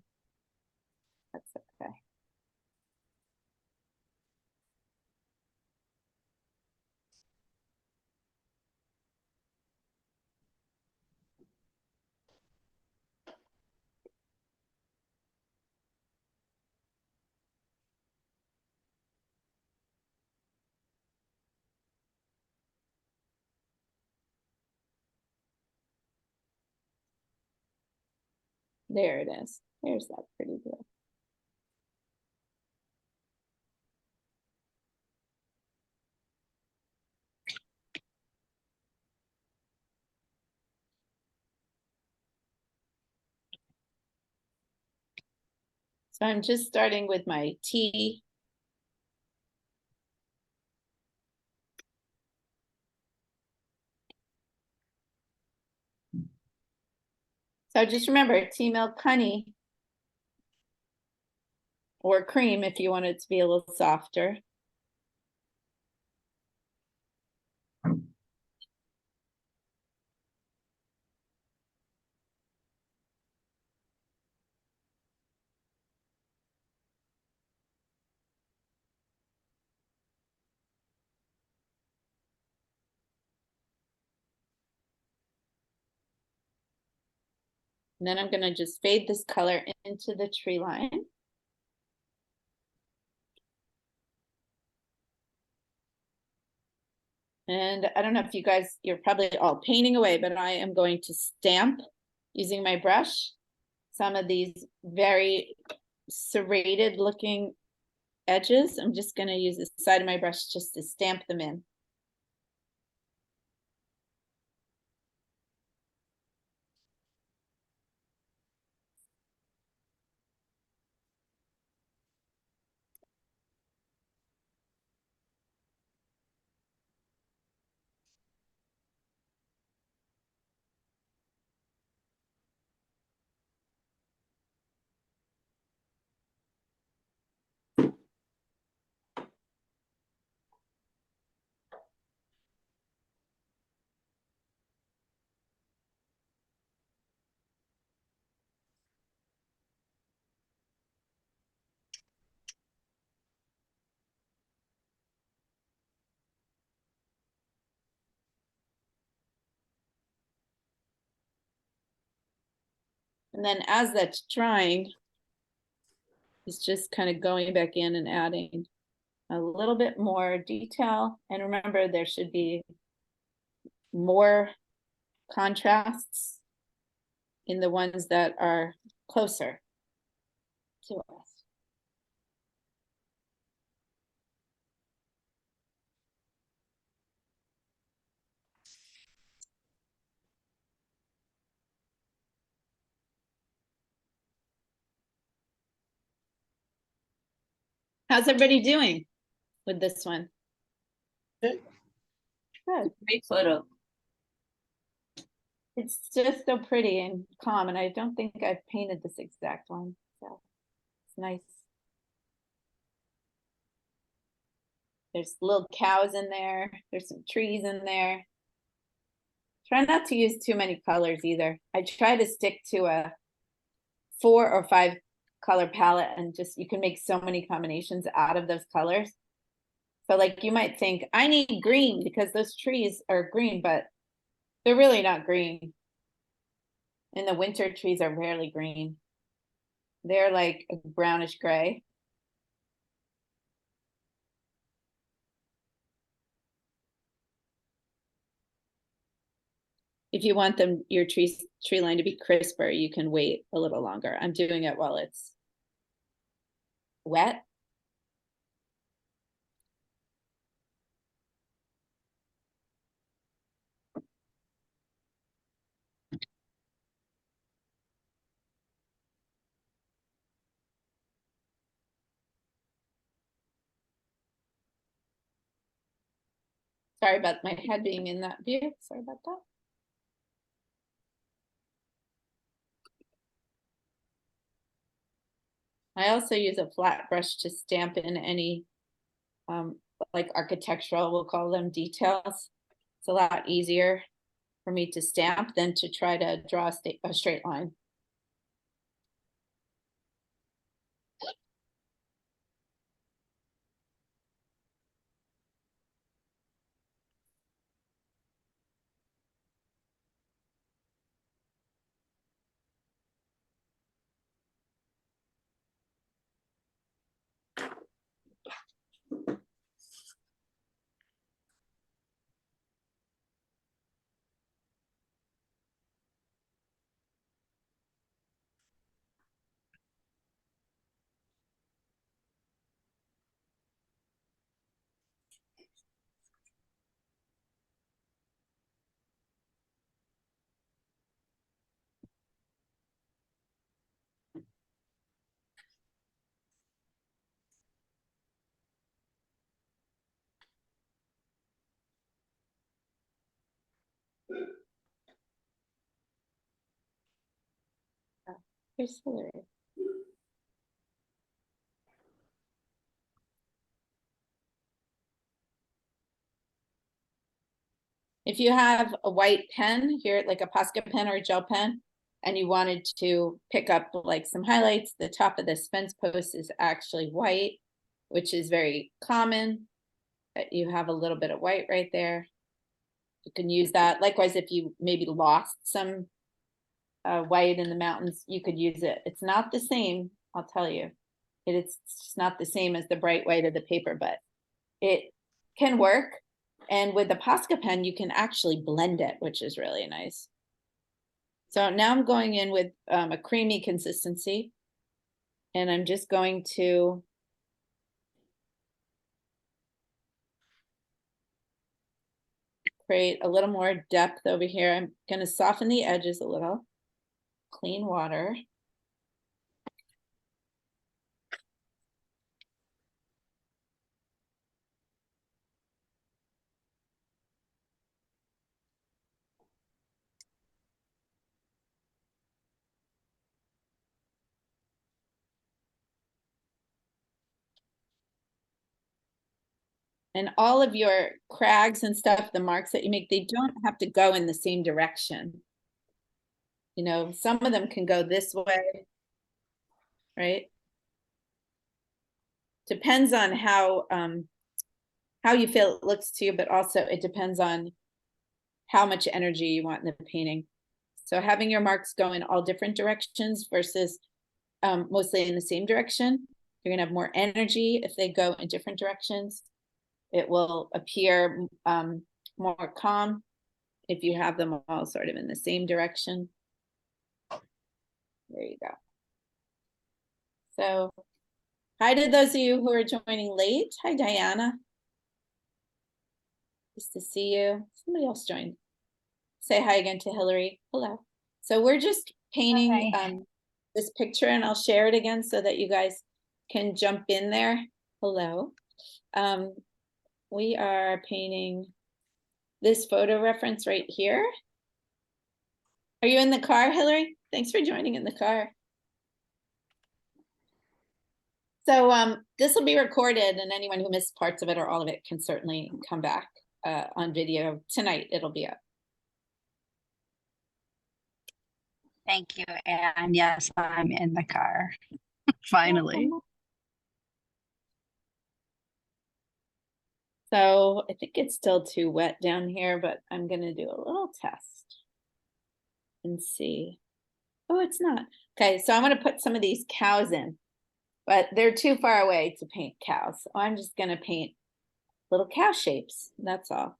That's okay. There it is. There's that pretty blue. So I'm just starting with my tea. So just remember, tea, milk, honey, or cream if you want it to be a little softer. And then I'm going to just fade this color into the tree line. And I don't know if you guys, you're probably all painting away, but I am going to stamp using my brush some of these very serrated looking edges. I'm just going to use the side of my brush just to stamp them in. And then as that's drying, it's just kind of going back in and adding a little bit more detail. And remember, there should be more contrasts in the ones that are closer to us. How's everybody doing with this one? Good. Good. Great photo. It's just so pretty and calm, and I don't think I've painted this exact one, so it's nice. There's little cows in there. There's some trees in there. Try not to use too many colors either. I try to stick to a 4 or 5 color palette, and just you can make so many combinations out of those colors. So like you might think I need green because those trees are green, but they're really not green. And the winter trees are rarely green. They're like a brownish gray. If you want them, your tree line to be crisper, you can wait a little longer. I'm doing it while it's wet. Sorry about my head being in that view. Sorry about that. I also use a flat brush to stamp in any like architectural, we'll call them, details. It's a lot easier for me to stamp than to try to draw a straight line. Here's Hillary. If you have a white pen here, like a Posca pen or a gel pen, and you wanted to pick up like some highlights, the top of this fence post is actually white, which is very common. That you have a little bit of white right there. You can use that. Likewise, if you maybe lost some white in the mountains, you could use it. It's not the same, I'll tell you. It's not the same as the bright white of the paper, but it can work. And with the Posca pen, you can actually blend it, which is really nice. So now I'm going in with a creamy consistency, and I'm just going to create a little more depth over here. I'm going to soften the edges a little. Clean water. And all of your crags and stuff, the marks that you make, they don't have to go in the same direction. You know, some of them can go this way, right? Depends on how you feel it looks to you, but also it depends on how much energy you want in the painting. So having your marks go in all different directions versus mostly in the same direction, you're gonna have more energy if they go in different directions. It will appear more calm if you have them all sort of in the same direction. There you go. So, hi to those of you who are joining late. Hi, Diana. Nice to see you. Somebody else joined. Say hi again to Hillary. Hello. So we're just painting this picture, and I'll share it again so that you guys can jump in there. Hello. We are painting this photo reference right here. Are you in the car, Hillary? Thanks for joining in the car. So this will be recorded, and anyone who missed parts of it or all of it can certainly come back on video tonight. It'll be up. Thank you. And yes, I'm in the car. Finally. So I think it's still too wet down here, but I'm gonna do a little test and see. Oh, it's not. Okay, so I'm gonna put some of these cows in, but they're too far away to paint cows. So I'm just gonna paint little cow shapes, that's all.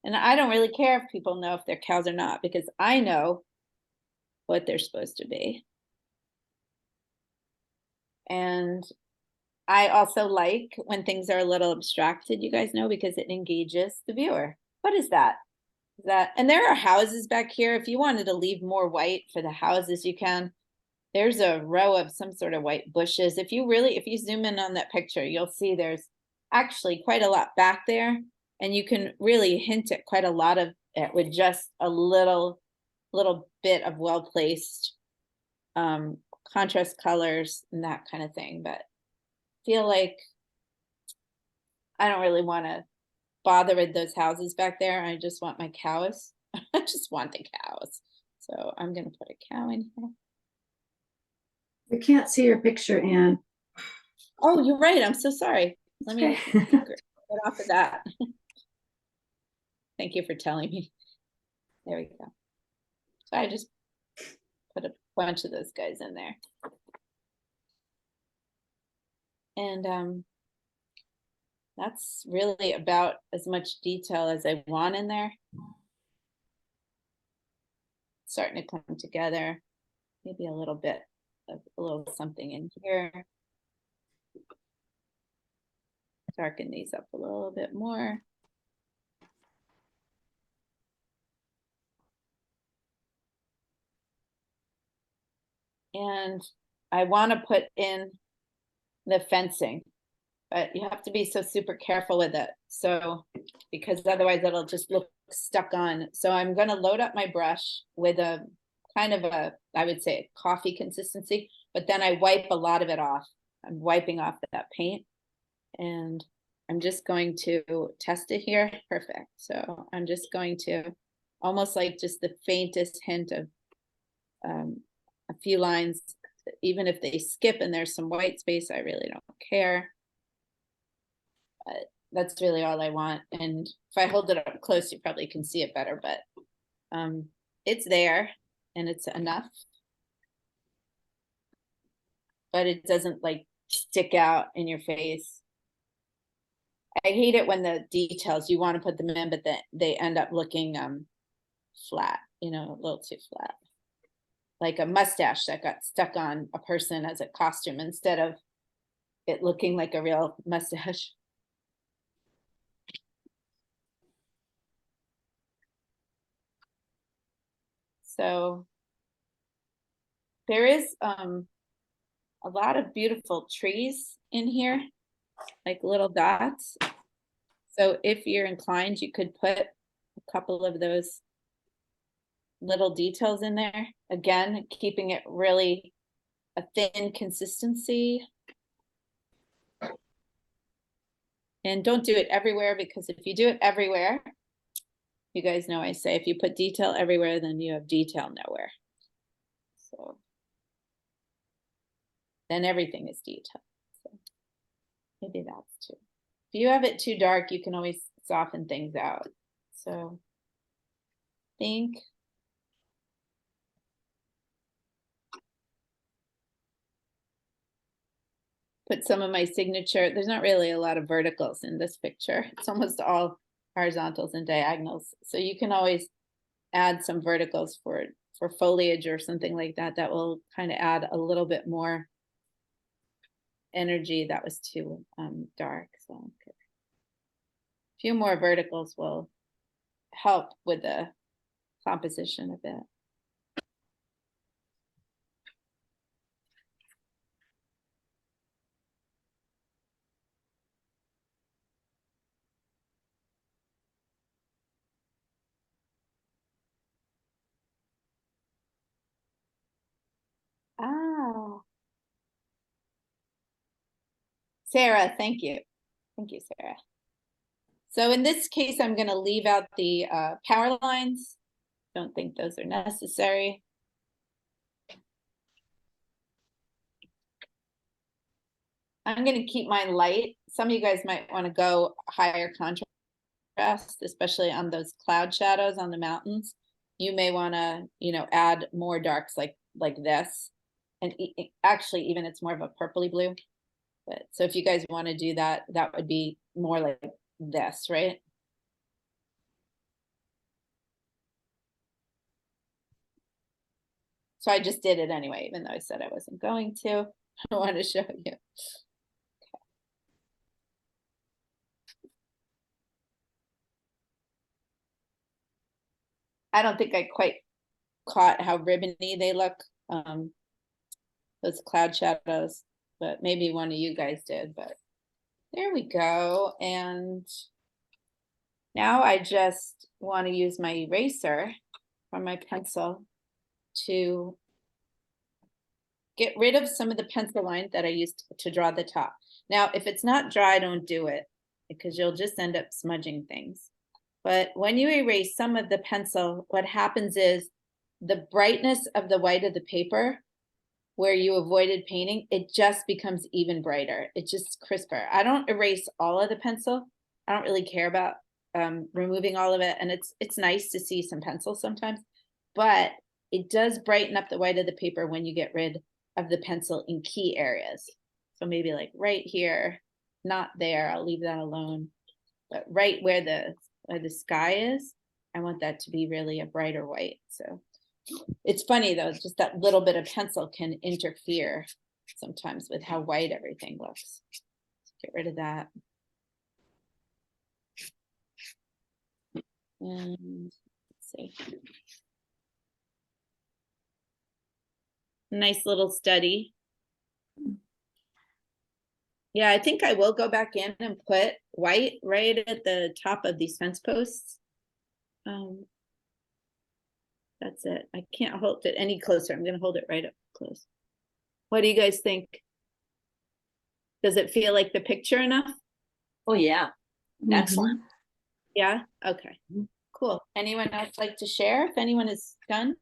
And I don't really care if people know if they're cows or not, because I know what they're supposed to be. And I also like when things are a little abstracted, you guys know, because it engages the viewer. What is that? And there are houses back here. If you wanted to leave more white for the houses, you can. There's a row of some sort of white bushes. If you zoom in on that picture, you'll see there's actually quite a lot back there. And you can really hint at quite a lot of it with just a little bit of well-placed contrast colors and that kind of thing. But feel like I don't really want to bother with those houses back there. I just want my cows. I just want the cows. So I'm going to put a cow in here. We can't see your picture, Anne. Oh, you're right. I'm so sorry. Let me get off of that. Thank you for telling me. There we go. So I just put a bunch of those guys in there. And that's really about as much detail as I want in there. Starting to come together. Maybe a little bit of a little something in here. Darken these up a little bit more. And I want to put in the fencing, but you have to be so super careful with it. So, because otherwise it'll just look stuck on. So I'm going to load up my brush with a kind of a, I would say, a coffee consistency, but then I wipe a lot of it off. I'm wiping off that paint, and I'm just going to test it here. Perfect. So I'm just going to almost like just the faintest hint of a few lines, even if they skip and there's some white space, I really don't care. That's really all I want. And if I hold it up close, you probably can see it better, but it's there and it's enough. But it doesn't like stick out in your face. I hate it when the details, you want to put them in, but they end up looking flat, you know, a little too flat. Like a mustache that got stuck on a person as a costume instead of it looking like a real mustache. So there is a lot of beautiful trees in here, like little dots. So if you're inclined, you could put a couple of those little details in there. Again, keeping it really a thin consistency. And don't do it everywhere, because if you do it everywhere, you guys know I say if you put detail everywhere, then you have detail nowhere. So then everything is detail. So maybe that's too. If you have it too dark, you can always soften things out. So I think put some of my signature. There's not really a lot of verticals in this picture. It's almost all horizontals and diagonals. So you can always add some verticals for foliage or something like that. That will kind of add a little bit more energy. That was too dark. So okay. A few more verticals will help with the composition a bit. Oh. Sarah, thank you. Thank you, Sarah. So in this case, I'm going to leave out the power lines. Don't think those are necessary. I'm going to keep mine light. Some of you guys might want to go higher contrast, especially on those cloud shadows on the mountains. You may want to, you know, add more darks like this. And actually, even it's more of a purpley blue. But so if you guys want to do that, that would be more like this, right? So I just did it anyway, even though I said I wasn't going to. I want to show you. I don't think I quite caught how ribbony they look, those cloud shadows, but maybe one of you guys did, but there we go. And now I just want to use my eraser from my pencil to get rid of some of the pencil line that I used to draw the top. Now, if it's not dry, don't do it because you'll just end up smudging things. But when you erase some of the pencil, what happens is the brightness of the white of the paper where you avoided painting, it just becomes even brighter. It's just crisper. I don't erase all of the pencil. I don't really care about removing all of it. And it's nice to see some pencil sometimes, but it does brighten up the white of the paper when you get rid of the pencil in key areas. So maybe like right here, not there, I'll leave that alone. But right where the sky is, I want that to be really a brighter white. So it's funny though, just that little bit of pencil can interfere sometimes with how white everything looks. Let's get rid of that. And let's see. Nice little study. Yeah, I think I will go back in and put white right at the top of these fence posts. That's it. I can't hold it any closer. I'm going to hold it right up close. What do you guys think? Does it feel like the picture enough? Oh, yeah. Excellent. Yeah? Okay. Cool. Anyone else like to share if anyone is done?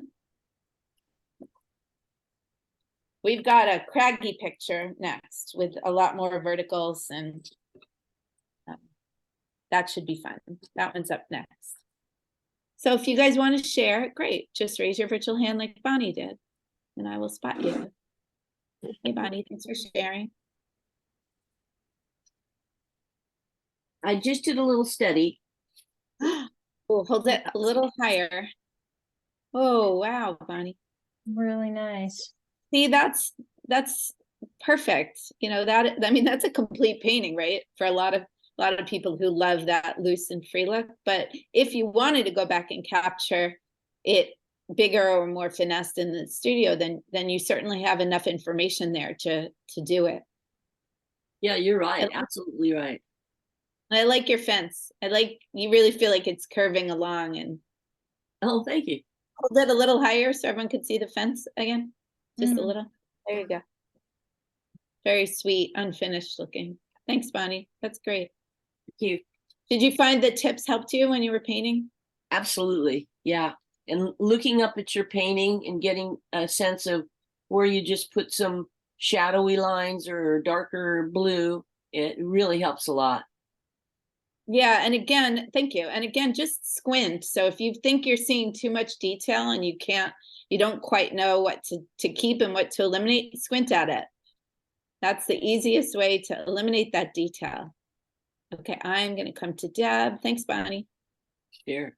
We've got a craggy picture next with a lot more verticals and that should be fun. That one's up next. So if you guys want to share, great. Just raise your virtual hand like Bonnie did and I will spot you. Hey Bonnie, thanks for sharing. I just did a little study. Oh, hold it a little higher. Oh, wow, Bonnie. Really nice. See, that's perfect. You know, that, I mean, that's a complete painting, right? For a lot of people who love that loose and free look. But if you wanted to go back and capture it bigger or more finessed in the studio, then you certainly have enough information there to do it. Yeah, you're right. Absolutely right. I like your fence. I like, you really feel like it's curving along and. Oh, thank you. Hold it a little higher so everyone could see the fence again. Just a little. There you go. Very sweet, unfinished looking. Thanks, Bonnie. That's great. Thank you. Did you find the tips helped you when you were painting? Absolutely. Yeah. And looking up at your painting and getting a sense of where you just put some shadowy lines or darker blue, it really helps a lot. Yeah, and again, thank you. And again, just squint. So if you think you're seeing too much detail and you don't quite know what to keep and what to eliminate, squint at it. That's the easiest way to eliminate that detail. Okay, I'm gonna come to Deb. Thanks, Bonnie. Here.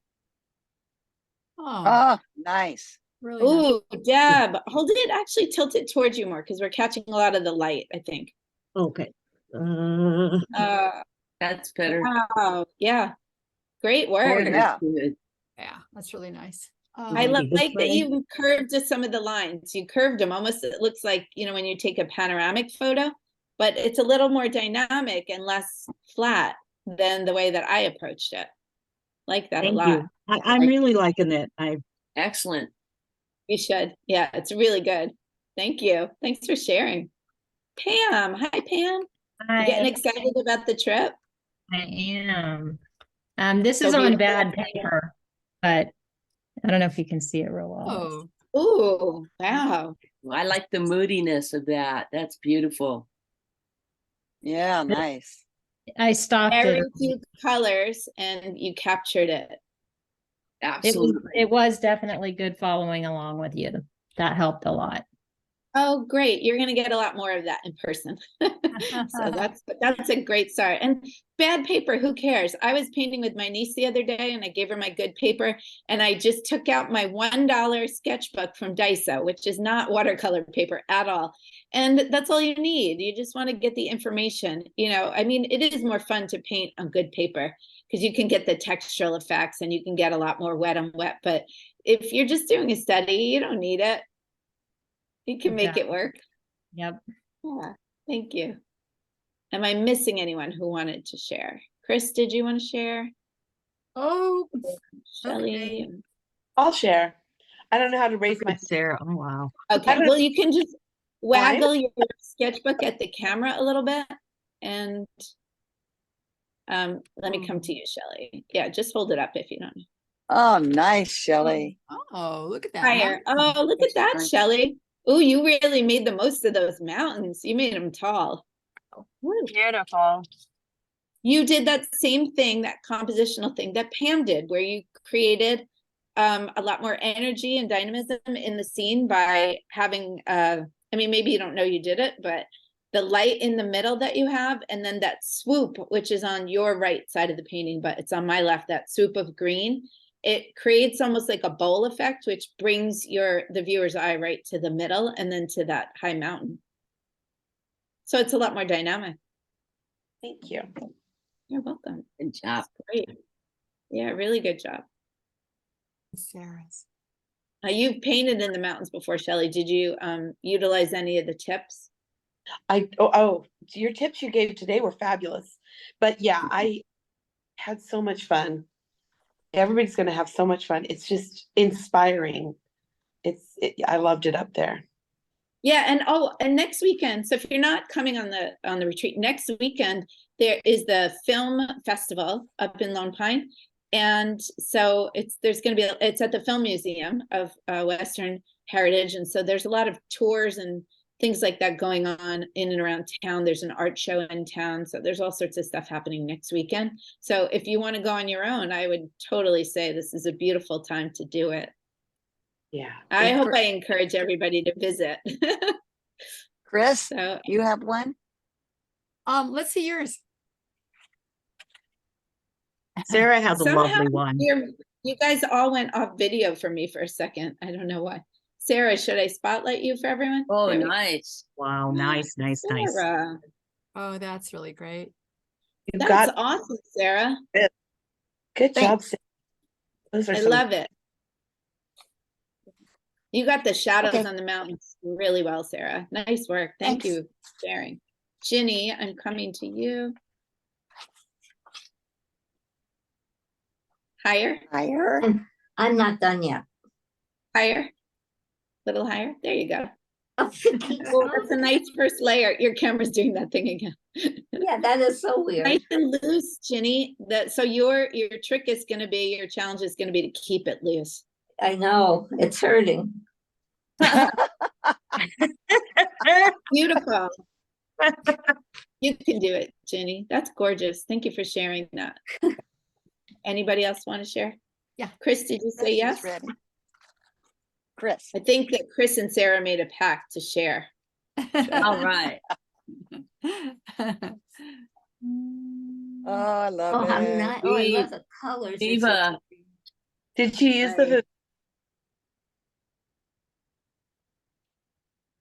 Oh, Oh, nice. really nice. Ooh, Deb, hold it, actually tilt it towards you more because we're catching a lot of the light, I think. Okay. That's better. Wow, yeah, great Oh, work. yeah. good. Yeah, that's really nice. I Maybe this like that way? you curved just some of the lines. You curved them almost, it looks like, you know, when you take a panoramic photo, but it's a little more dynamic and less flat than the way that I approached it. Like that a Thank lot. you. I'm really liking it. Excellent. You should. Yeah, it's really good. Thank you. Thanks for sharing. Pam. Hi, Pam. You getting excited about the trip? I am. This So is on beautiful. bad paper, but I don't know if you can see it real well. Oh, Ooh, wow. I like the moodiness of that. That's beautiful. Yeah, nice. I stopped Very it. few colors and you captured it. Absolutely. It was definitely good following along with you. That helped a lot. Oh, great. You're going to get a lot more of that in person. So that's a great start. And bad paper, who cares? I was painting with my niece the other day and I gave her my good paper and I just took out my $1 sketchbook from Daiso, which is not watercolor paper at all. And that's all you need. You just want to get the information. You know, I mean, it is more fun to paint on good paper because you can get the textural effects and you can get a lot more wet on wet. But if you're just doing a study, you don't need it. You can make it work. Yep. Yeah, thank you. Am I missing anyone who wanted to share? Chris, did you want to share? oh, Shelley? I'll share. I don't know how to raise my. Sarah. Oh, wow. Okay, don't- well, you can just Why? waggle your sketchbook at the camera a little bit and let me come to you, Shelley. Yeah, just hold it up if you don't know. Oh, nice, Shelley. oh, look at that. Higher. Oh, look at that, Shelley. Oh, you really made the most of those mountains. You made them tall. Beautiful. You did that same thing, that compositional thing that Pam did, where you created a lot more energy and dynamism in the scene by having, I mean, maybe you don't know you did it, but the light in the middle that you have, and then that swoop, which is on your right side of the painting, but it's on my left, that swoop of green. It creates almost like a bowl effect, which brings the viewer's eye right to the middle and then to that high mountain. So it's a lot more dynamic. Thank you. You're welcome. Good job. Great. Yeah, really good job. Sarah's. You've painted in the mountains before, Shelley. Did you utilize any of the tips? Your tips you gave today were fabulous. But yeah, I had so much fun. Everybody's going to have so much fun. It's just inspiring. I loved it up there. Yeah, and next weekend, so if you're not coming on the retreat, next weekend there is the film festival up in Lone Pine. And so it's at the Film Museum of Western Heritage. And so there's a lot of tours and things like that going on in and around town. There's an art show in town. So there's all sorts of stuff happening next weekend. So if you want to go on your own, I would totally say this is a beautiful time to do it. Yeah. I hope I encourage everybody to visit. Chris, So you have one? Let's see yours. Sarah has a somehow lovely one. you guys all went off video for me for a second. I don't know why. Sarah, should I spotlight you for everyone? Oh, There we go. nice. Wow, nice. Sarah. Oh, that's really great. You That's got awesome, Sarah. good job. Thanks. Sarah. Those are I some- love it. You got the shadows Okay. on the mountains really well, Sarah. Nice work. Thank Thanks. you for sharing. Ginny, I'm coming to you. Higher, Higher. I'm not done yet. higher, little higher. There you go. Oh, that's a nice first layer. Your camera's doing that thing again. Yeah, that is so weird. Nice and loose, Ginny. So your trick is going to be, your challenge is going to be to keep it loose. I know, it's hurting. Beautiful. You can do it, Ginny. That's gorgeous. Thank you for sharing that. Anybody else want to share? Yeah. Chris, did you say Chris is yes? ready. Chris. I think that Chris and Sarah made a pact to share. All right. Oh, I love Oh, how it. nice. Oh, I love Eve- the colors. They're so Eva. pretty. Did you use the? Right.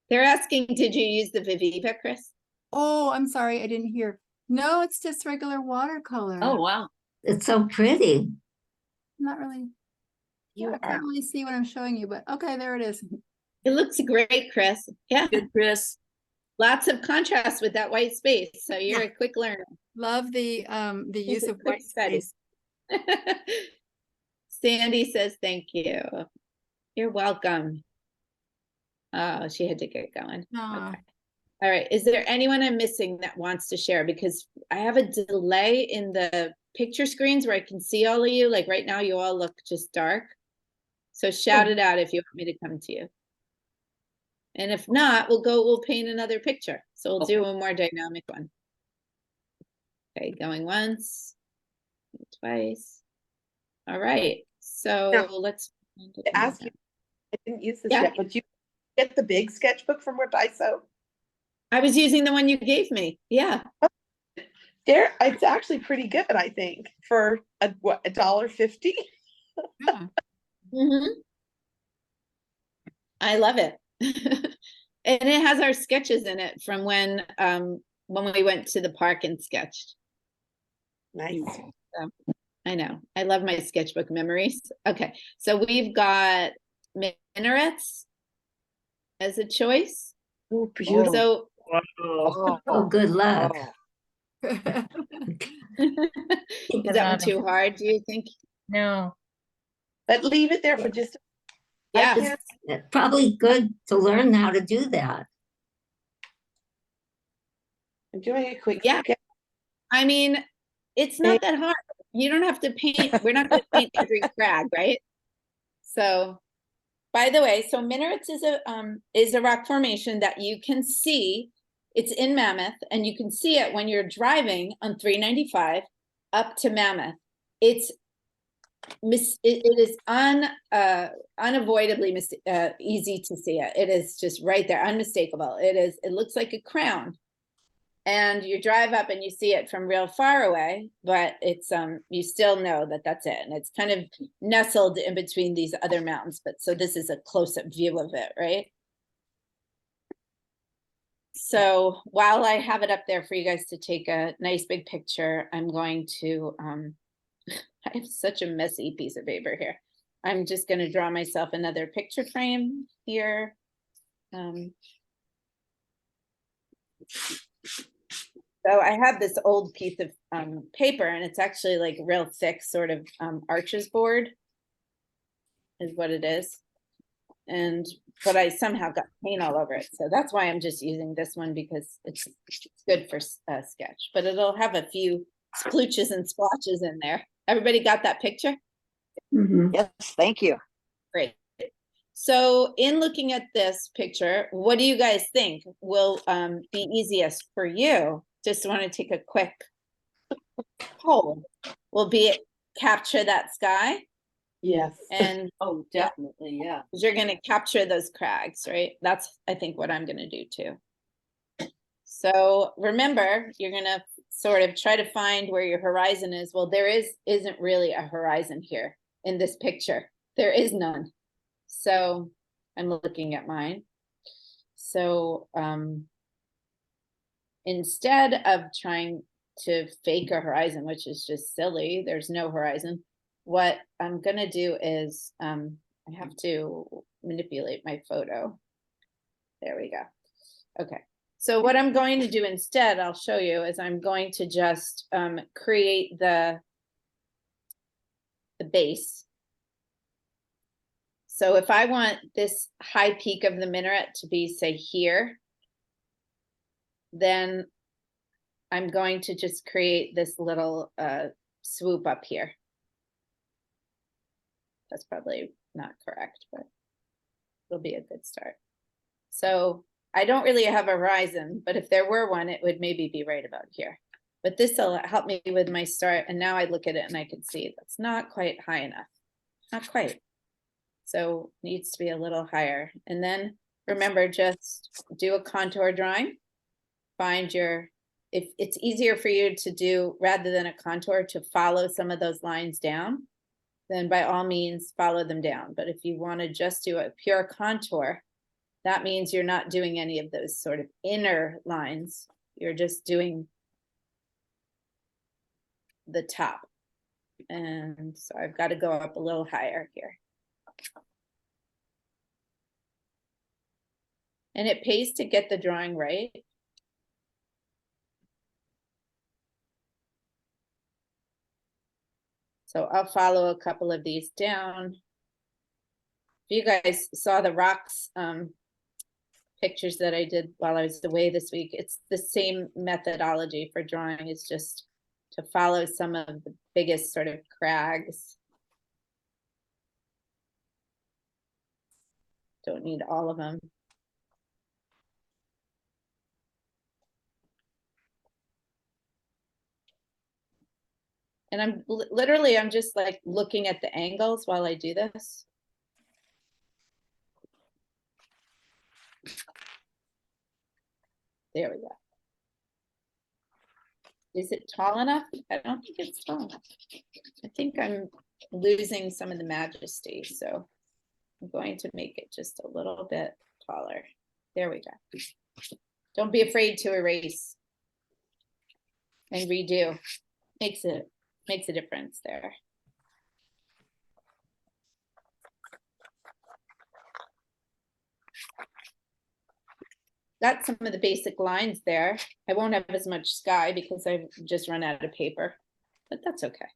They're asking, did you use the Viviva, Chris? Oh, I'm sorry, I didn't hear. No, it's just regular watercolor. Oh, wow. It's so pretty. Not really. You I are. can't really see what I'm showing you, but okay, there it is. It looks great, Chris. Yeah, Good, Chris. lots of contrast with that white space. So you're a quick learner. Love the use a of quick white study. space. Sandy says thank you. You're welcome. Oh, she had to get going. Aw. Okay. All right. Is there anyone I'm missing that wants to share? Because I have a delay in the picture screens where I can see all of you. Like right now, you all look just dark. So shout it out if you want me to come to you. And if not, we'll paint another picture. So we'll do a more dynamic one. Okay, going once, twice. All right. So Now, let's To ask you, I didn't use this Yeah. yet, but you get the big sketchbook from Daiso. I was using the one you gave me. Yeah. There, it's actually pretty good, I think, for $1.50. Yeah. I love it. And it has our sketches in it from when we went to the park and sketched. Nice. I know. I love my sketchbook memories. Okay. So we've got minarets as a choice. Oh, beautiful. So Oh, good luck. is that one too hard, do you think? No. But leave it there for just. Yeah. I can't. It's probably good to learn how to do that. I'm doing a quick. Yeah. sketch. I mean, it's not that hard. You don't have to paint. We're not going to paint every crag, right? So, by the way, so minarets is a rock formation that you can see. It's in Mammoth, and you can see it when you're driving on 395 up to Mammoth. It is unavoidably easy to see it. It is just right there, unmistakable. It looks like a crown. And you drive up and you see it from real far away, but it's you still know that that's it, and it's kind of nestled in between these other mountains. But so this is a close-up view of it, right? So while I have it up there for you guys to take a nice big picture, I'm going to I have such a messy piece of paper here. I'm just going to draw myself another picture frame here. So I have this old piece of paper, and it's actually like real thick sort of arches board is what it is. But I somehow got paint all over it. So that's why I'm just using this one, because it's good for sketch, but it'll have a few splooches and splotches in there. Everybody got that picture? Yes, thank you. Great. So in looking at this picture, what do you guys think will be easiest for you? Just want to take a quick poll. Will be it capture that sky? Yes. And Oh, definitely. Yeah. you're going to capture those crags, right? That's, I think, what I'm going to do too. So remember, you're going to sort of try to find where your horizon is. Well, there isn't really a horizon here in this picture. There is none. So I'm looking at mine. So instead of trying to fake a horizon, which is just silly, there's no horizon. What I'm gonna do is I have to manipulate my photo. There we go. Okay. So what I'm going to do instead, I'll show you, is I'm going to just create the base. So if I want this high peak of the minaret to be, say, here, then I'm going to just create this little swoop up here. That's probably not correct, but it'll be a good start. So I don't really have a horizon, but if there were one, it would maybe be right about here. But this will help me with my start. And now I look at it and I can see that's not quite high enough. Not quite. So needs to be a little higher. And then remember, just do a contour drawing find if it's easier for you to do, rather than a contour, to follow some of those lines down, then by all means follow them down. But if you want to just do a pure contour, that means you're not doing any of those sort of inner lines. You're just doing the top. And so I've got to go up a little higher here. And it pays to get the drawing right. So I'll follow a couple of these down. If you guys saw the rocks pictures that I did while I was away this week, it's the same methodology for drawing. It's just to follow some of the biggest sort of crags. Don't need all of them. And I'm literally, I'm just like looking at the angles while I do this. There we go. Is it tall enough? I don't think it's tall enough. I think I'm losing some of the majesty, so I'm going to make it just a little bit taller. There we go. Don't be afraid to erase and redo. Makes a difference there. Got some of the basic lines there. I won't have as much sky because I've just run out of paper, but that's okay.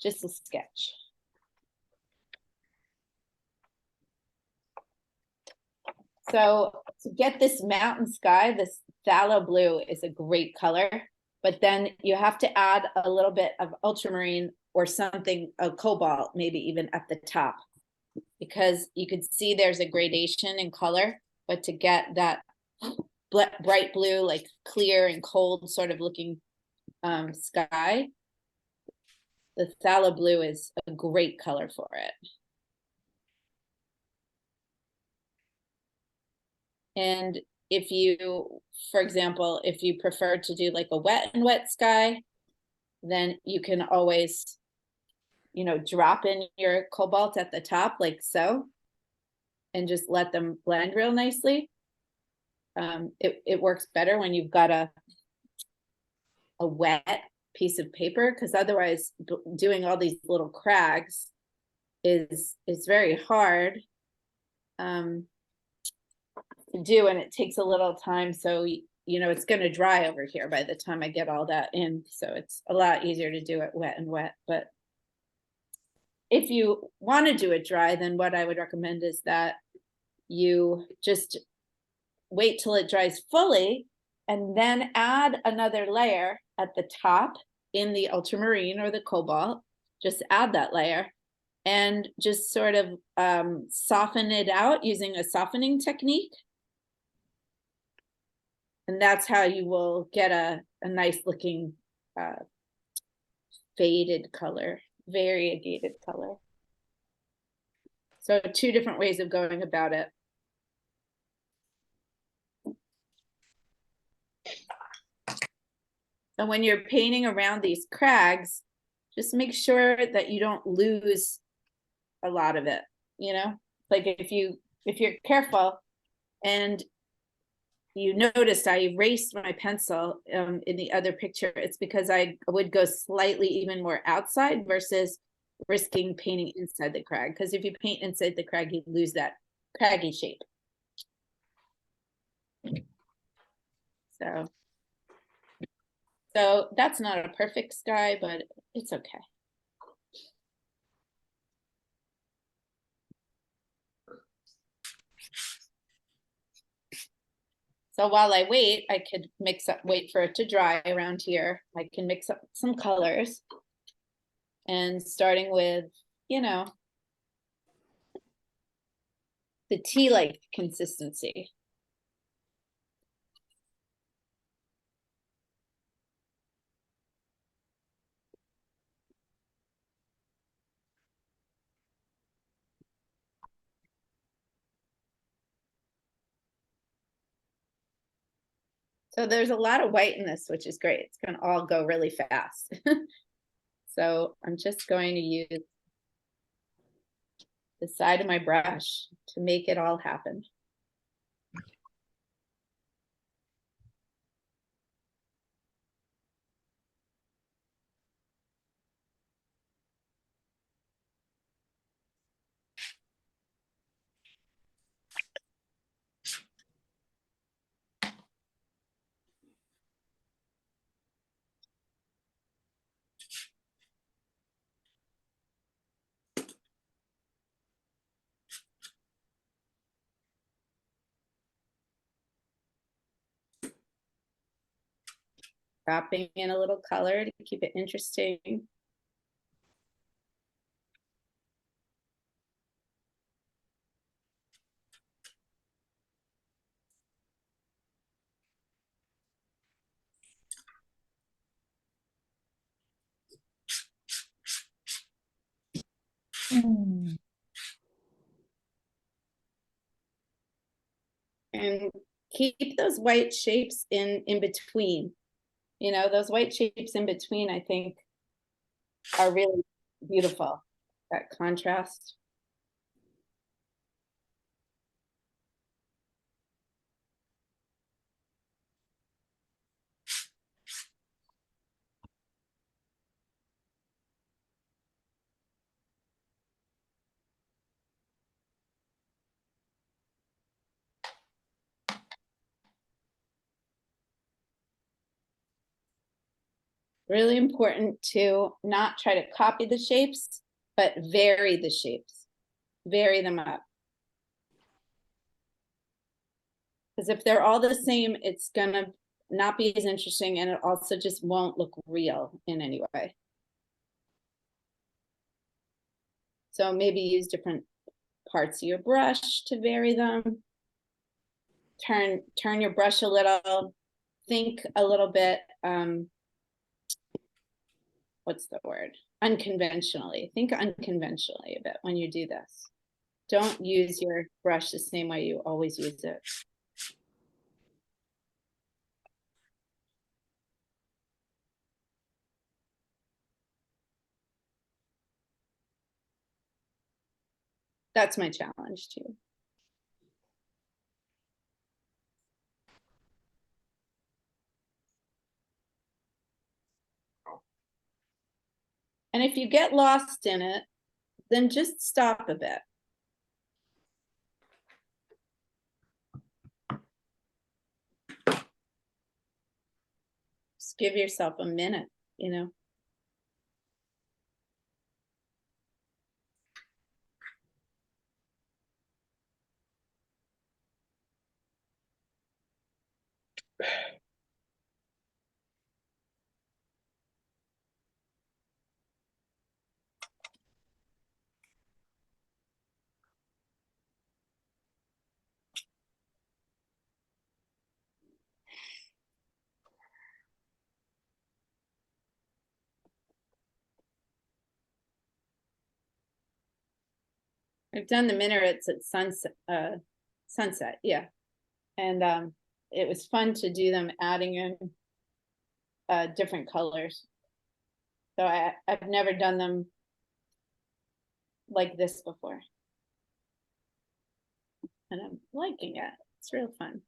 Just a sketch. So to get this mountain sky, this phthalo blue is a great color, but then you have to add a little bit of ultramarine or something, a cobalt, maybe even at the top, because you could see there's a gradation in color, but to get that bright blue, like clear and cold sort of looking sky, the phthalo blue is a great color for it. And if you, for example, if you prefer to do like a wet and wet sky, then you can always, you know, drop in your cobalt at the top like so, and just let them blend real nicely. It works better when you've got a wet piece of paper, because otherwise doing all these little crags is very hard to do, and it takes a little time. So you know it's going to dry over here by the time I get all that in, so it's a lot easier to do it wet and wet. But if you want to do it dry, then what I would recommend is that you just wait till it dries fully and then add another layer at the top in the ultramarine or the cobalt. Just add that layer and just sort of soften it out using a softening technique. And that's how you will get a nice looking faded color, variegated color. So 2 different ways of going about it. And when you're painting around these crags, just make sure that you don't lose a lot of it, you know? Like if you're careful and you noticed I erased my pencil in the other picture, it's because I would go slightly even more outside versus risking painting inside the crag. Because if you paint inside the crag, you lose that craggy shape. So that's not a perfect sky, but it's okay. So while I wait, I could wait for it to dry around here. I can mix up some colors. And starting with, you know, the tea-like consistency. So there's a lot of white in this, which is great. It's going to all go really fast. So I'm just going to use the side of my brush to make it all happen. Dropping in a little color to keep it interesting. Mm. And keep those white shapes in between. You know, those white shapes in between, I think, are really beautiful. That contrast. Really important to not try to copy the shapes, but vary the shapes. Vary them up. Because if they're all the same, it's gonna not be as interesting, and it also just won't look real in any way. So maybe use different parts of your brush to vary them. Turn your brush a little, think a little bit, what's the word? Unconventionally. Think unconventionally a bit when you do this. Don't use your brush the same way you always use it. That's my challenge too. And if you get lost in it, then just stop a bit. Just give yourself a minute, you know. I've done the minarets at sunset, yeah. And it was fun to do them, adding in different colors. So I've never done them like this before. And I'm liking it. It's real fun.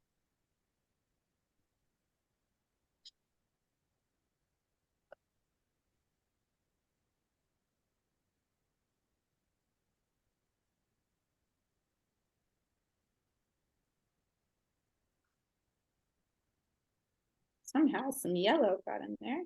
Somehow some yellow got in there.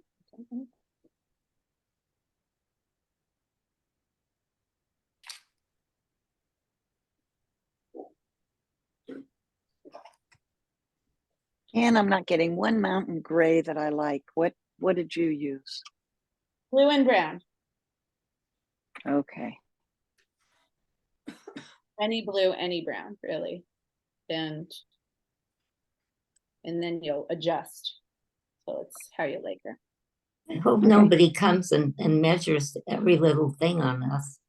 And I'm not getting one mountain gray that I like. What did you use? Blue and brown. Okay. Any blue, any brown, really. And then you'll adjust. So it's how you like her. I hope nobody comes and measures every little thing on us.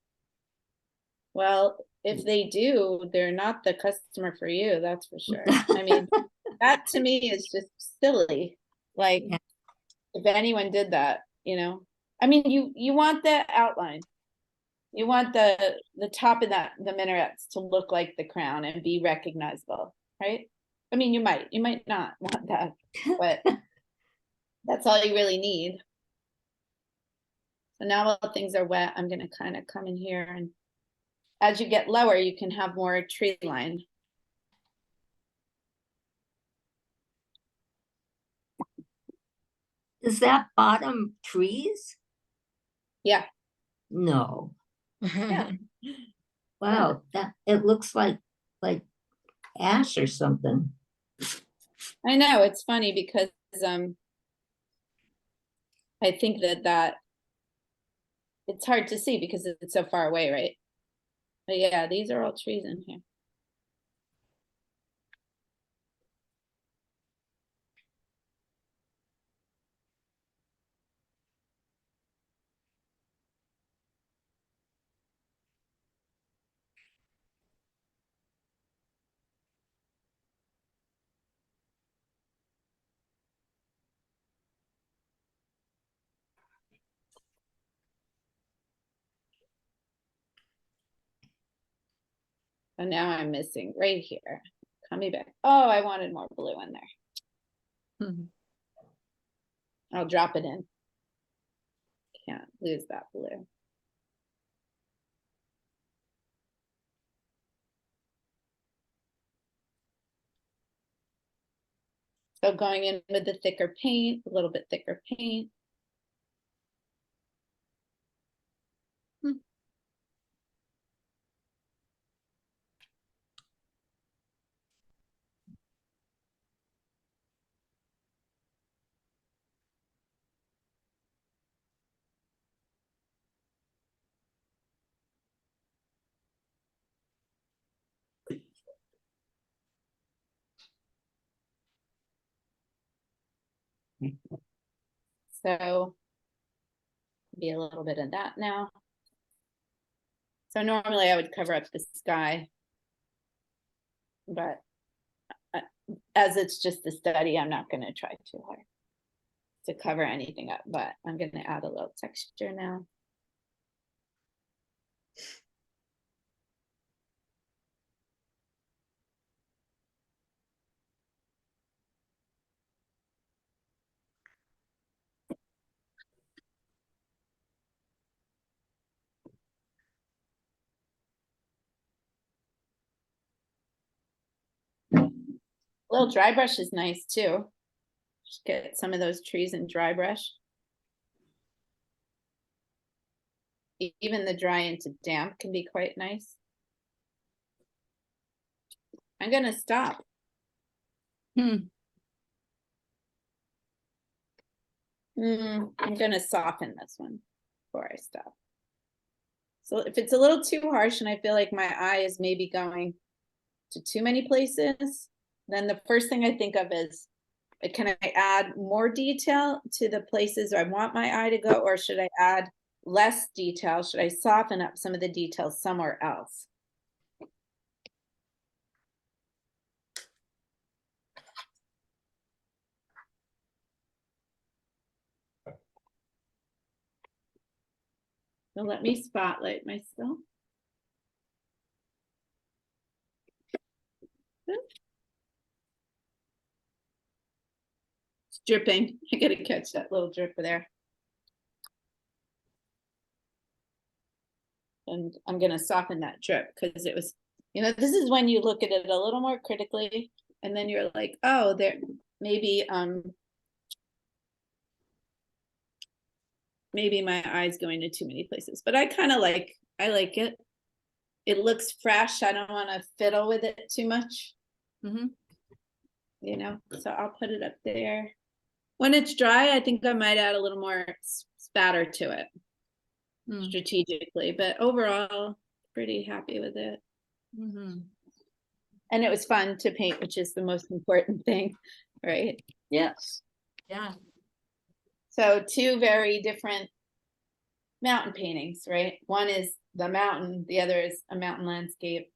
Well, if they do, they're not the customer for you, that's for sure. I mean, That to me is just silly. Like, Yeah. if anyone did that, I mean, you want the outline. You want the top of the minarets to look like the crown and be recognizable, right? I mean, you might not want that, but that's all you really need. So now while things are wet, I'm gonna kind of come in here, and as you get lower, you can have more tree line. Is that bottom trees? Yeah. No. Yeah. Wow, that it looks like ash or something. I know, it's funny because I think that it's hard to see because it's so far away, right? But yeah, these are all trees in here. And now I'm missing right here. Coming back. Oh, I wanted more blue in there. I'll drop it in. Can't lose that blue. So going in with the thicker paint, a little bit thicker paint. So be a little bit of that now. So normally I would cover up the sky, but as it's just a study, I'm not going to try too hard to cover anything up, but I'm going to add a little texture now. A little dry brush is nice too. Just get some of those trees in dry brush. Even the dry into damp can be quite nice. I'm gonna stop. I'm gonna soften this one before I stop. So if it's a little too harsh and I feel like my eye is maybe going to too many places, then the first thing I think of is, can I add more detail to the places I want my eye to go, or should I add less detail? Should I soften up some of the details somewhere else? So let me spotlight myself. It's dripping. I gotta catch that little drip there. And I'm gonna soften that drip because it was, this is when you look at it a little more critically, and then you're like, oh, there maybe my eye's going to too many places, but I like it. It looks fresh. I don't want to fiddle with it too much. So I'll put it up there. When it's dry, I think I might add a little more spatter to it strategically, but overall, pretty happy with it. And it was fun to paint, which is the most important thing, right? Yes. Yeah. So two very different mountain paintings, right? One is the mountain, the other is a mountain landscape.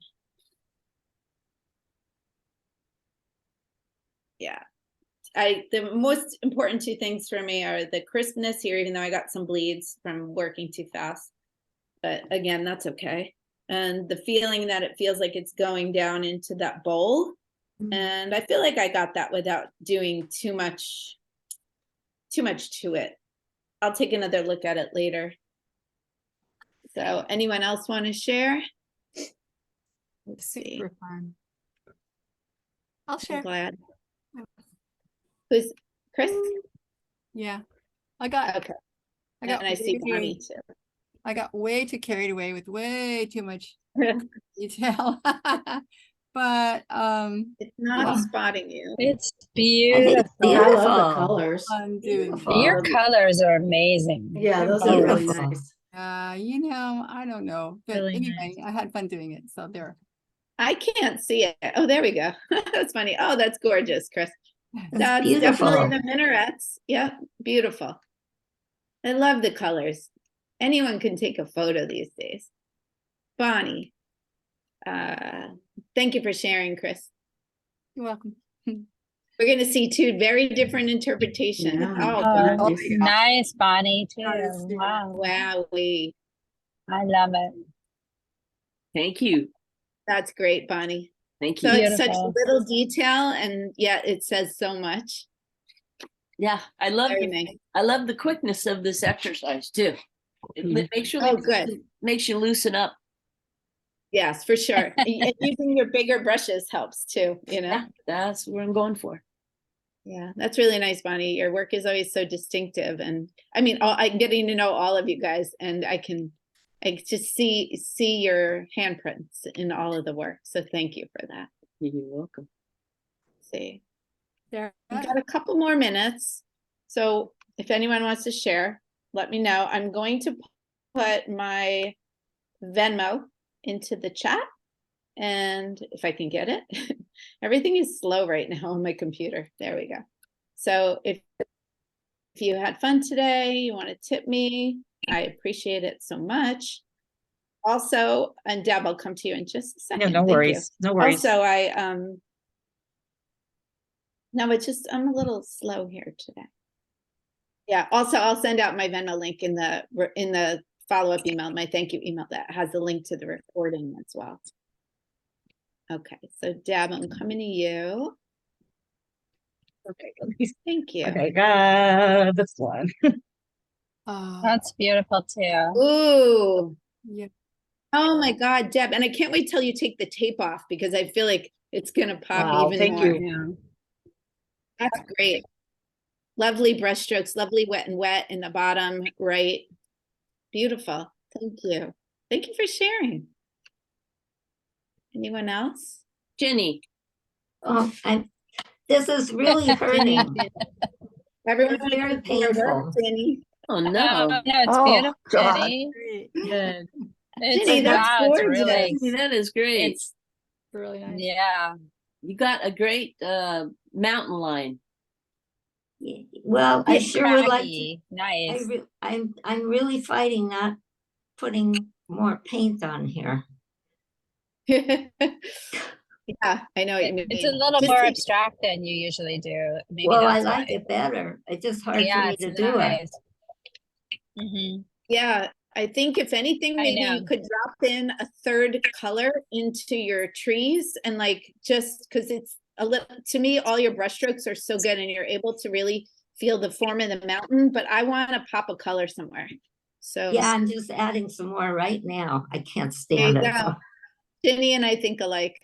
yeah. The most important two things for me are the crispness here, even though I got some bleeds from working too fast. But again, that's okay. And the feeling that it feels like it's going down into that bowl. And I feel like I got that without doing too much to it. I'll take another look at it later. So anyone else want to share? Let's see. Super fun. I'll I'm share. glad. Who's Chris? Yeah. I got Okay. I got And I see way Bonnie too, too. I got way too carried away with way too much detail. But It's not Wow. spotting you. It's I think beautiful. it's I love the beautiful. colors. I'm doing Beautiful. Your colors are amazing. Yeah, They're those are really beautiful. nice. I don't know. But Really anyway, I had fun doing it. So there. I can't see it. Oh, there we go. That's funny. Oh, that's gorgeous, Chris. It's That's beautiful. definitely the minarets. Yeah, beautiful. I love the colors. Anyone can take a photo these days. Bonnie, thank you for sharing, Chris. You're welcome. We're going to see two very different interpretations. Yeah. Oh, Oh, God. nice, Bonnie, too. Nice, yeah. Wow. Wowie. I love it. Thank you. That's great, Bonnie. Thank So you. it's such Beautiful. little detail, and yet it says so much. Yeah, I love Very nice. I love the quickness of this exercise too. It makes you Oh, good. makes you loosen up. Yes, for sure. And using your bigger brushes helps too, Yeah, that's what I'm going for. Yeah, that's really nice, Bonnie. Your work is always so distinctive. And I mean, I'm getting to know all of you guys, and I just see your handprints in all of the work. So thank you for that. You're welcome. See, There. we've got a couple more minutes. So if anyone wants to share, let me know. I'm going to put my Venmo into the chat. And if I can get it, everything is slow right now on my computer. There we go. So if you had fun today, you want to tip me, I appreciate it so much. Also, and Deb, I'll come to you in just a second. No Thank you. worries. No worries. Also, no, it's just, I'm a little slow here today. Yeah, also I'll send out my Venmo link in the follow-up email, my thank you email that has the link to the recording as well. Okay, so Deb, I'm coming to you. Okay, thank you. Okay, this one. That's beautiful, too. Ooh. Yeah. Oh my God, Deb. And I can't wait till you take the tape off because I feel like it's gonna pop Wow, even thank more. you. Yeah. That's great. Lovely brush strokes, lovely wet and wet in the bottom right. Beautiful. Thank you. Thank you for sharing. Anyone else? Jenny. Oh, this is really hurting. Everyone It's very painful. Jenny. Oh Oh, no. no, it's Oh, beautiful, God. Jenny. Great. Good. It's Jenny, that's wow, it's gorgeous. really, Jenny, that is great. it's, Really nice. yeah. You got a great mountain line. Well, I It's sure would like to. craggy. Nice. I'm really fighting not putting more paint on here. Yeah, I know what you mean. It's a little Just more take- abstract than you usually do. Maybe Well, I that's like why. it better. It's just hard for Yeah, me it's to do it. nice. Mhm. Yeah, I think if anything, I maybe know. you could drop in a third color into your trees and like just because it's a little, to me, all your brush strokes are so good and you're able to really feel the form of the mountain, but I want to pop a color somewhere. So Yeah, I'm just adding some more right now. I can't there you stand it. go. Jenny and I think alike.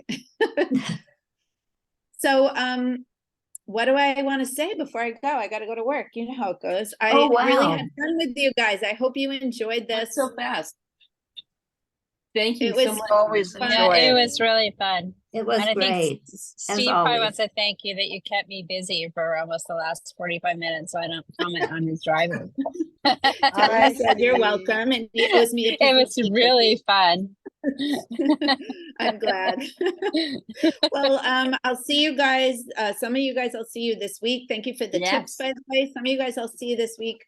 So, what do I want to say before I go? I got to go to work. You know how it goes. I Oh, really wow. had fun with you guys. I hope you enjoyed this. That's so fast. Thank you It so was much. Always fun. enjoy Yeah, it it. was really fun. It was And I think great. Steve probably always. wants to thank you that you kept me busy for almost the last 45 minutes, so I don't comment on his driving. I said you're welcome, and it was me. It was really fun. I'm glad. Well, I'll see you guys. Some of you guys, I'll see you this week. Thank you for the tips, Yes. by the way. Some of you guys, I'll see you this week.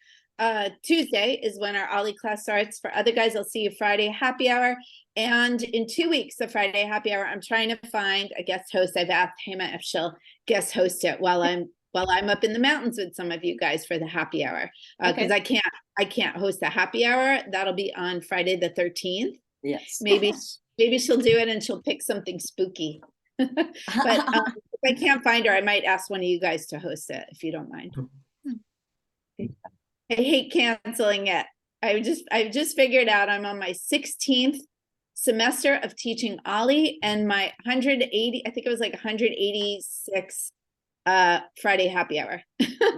Tuesday is when our Ollie class starts. For other guys, I'll see you Friday happy hour. And in 2 weeks, the Friday happy hour, I'm trying to find a guest host. I've asked Hema if she'll guest host it while I'm up in the mountains with some of you guys for the happy hour. Because I can't host a happy hour. That'll be on Friday the 13th. Yes. Maybe she'll do it and she'll pick something spooky. But if I can't find her, I might ask one of you guys to host it if you don't mind. I hate canceling it. I just figured out I'm on my 16th semester of teaching Ollie and my 180, I think it was like 186 Friday happy hour.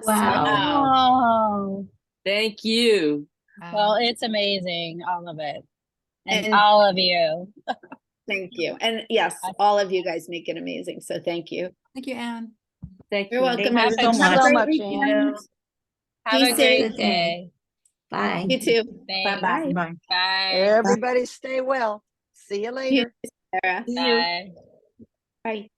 Wow. Thank you. Well, it's amazing, all of it. And And- all of you. Thank you. And yes, all of you guys make it amazing. So thank you. Thank you, Anne. Thank You're you. welcome. Thank you everybody. so Have a much. great much, weekend. Have Be a great safe. day. Bye. You too. Thanks. Bye-bye. Bye. Bye. Everybody stay well. See you later. Sarah. See you. Bye. Bye.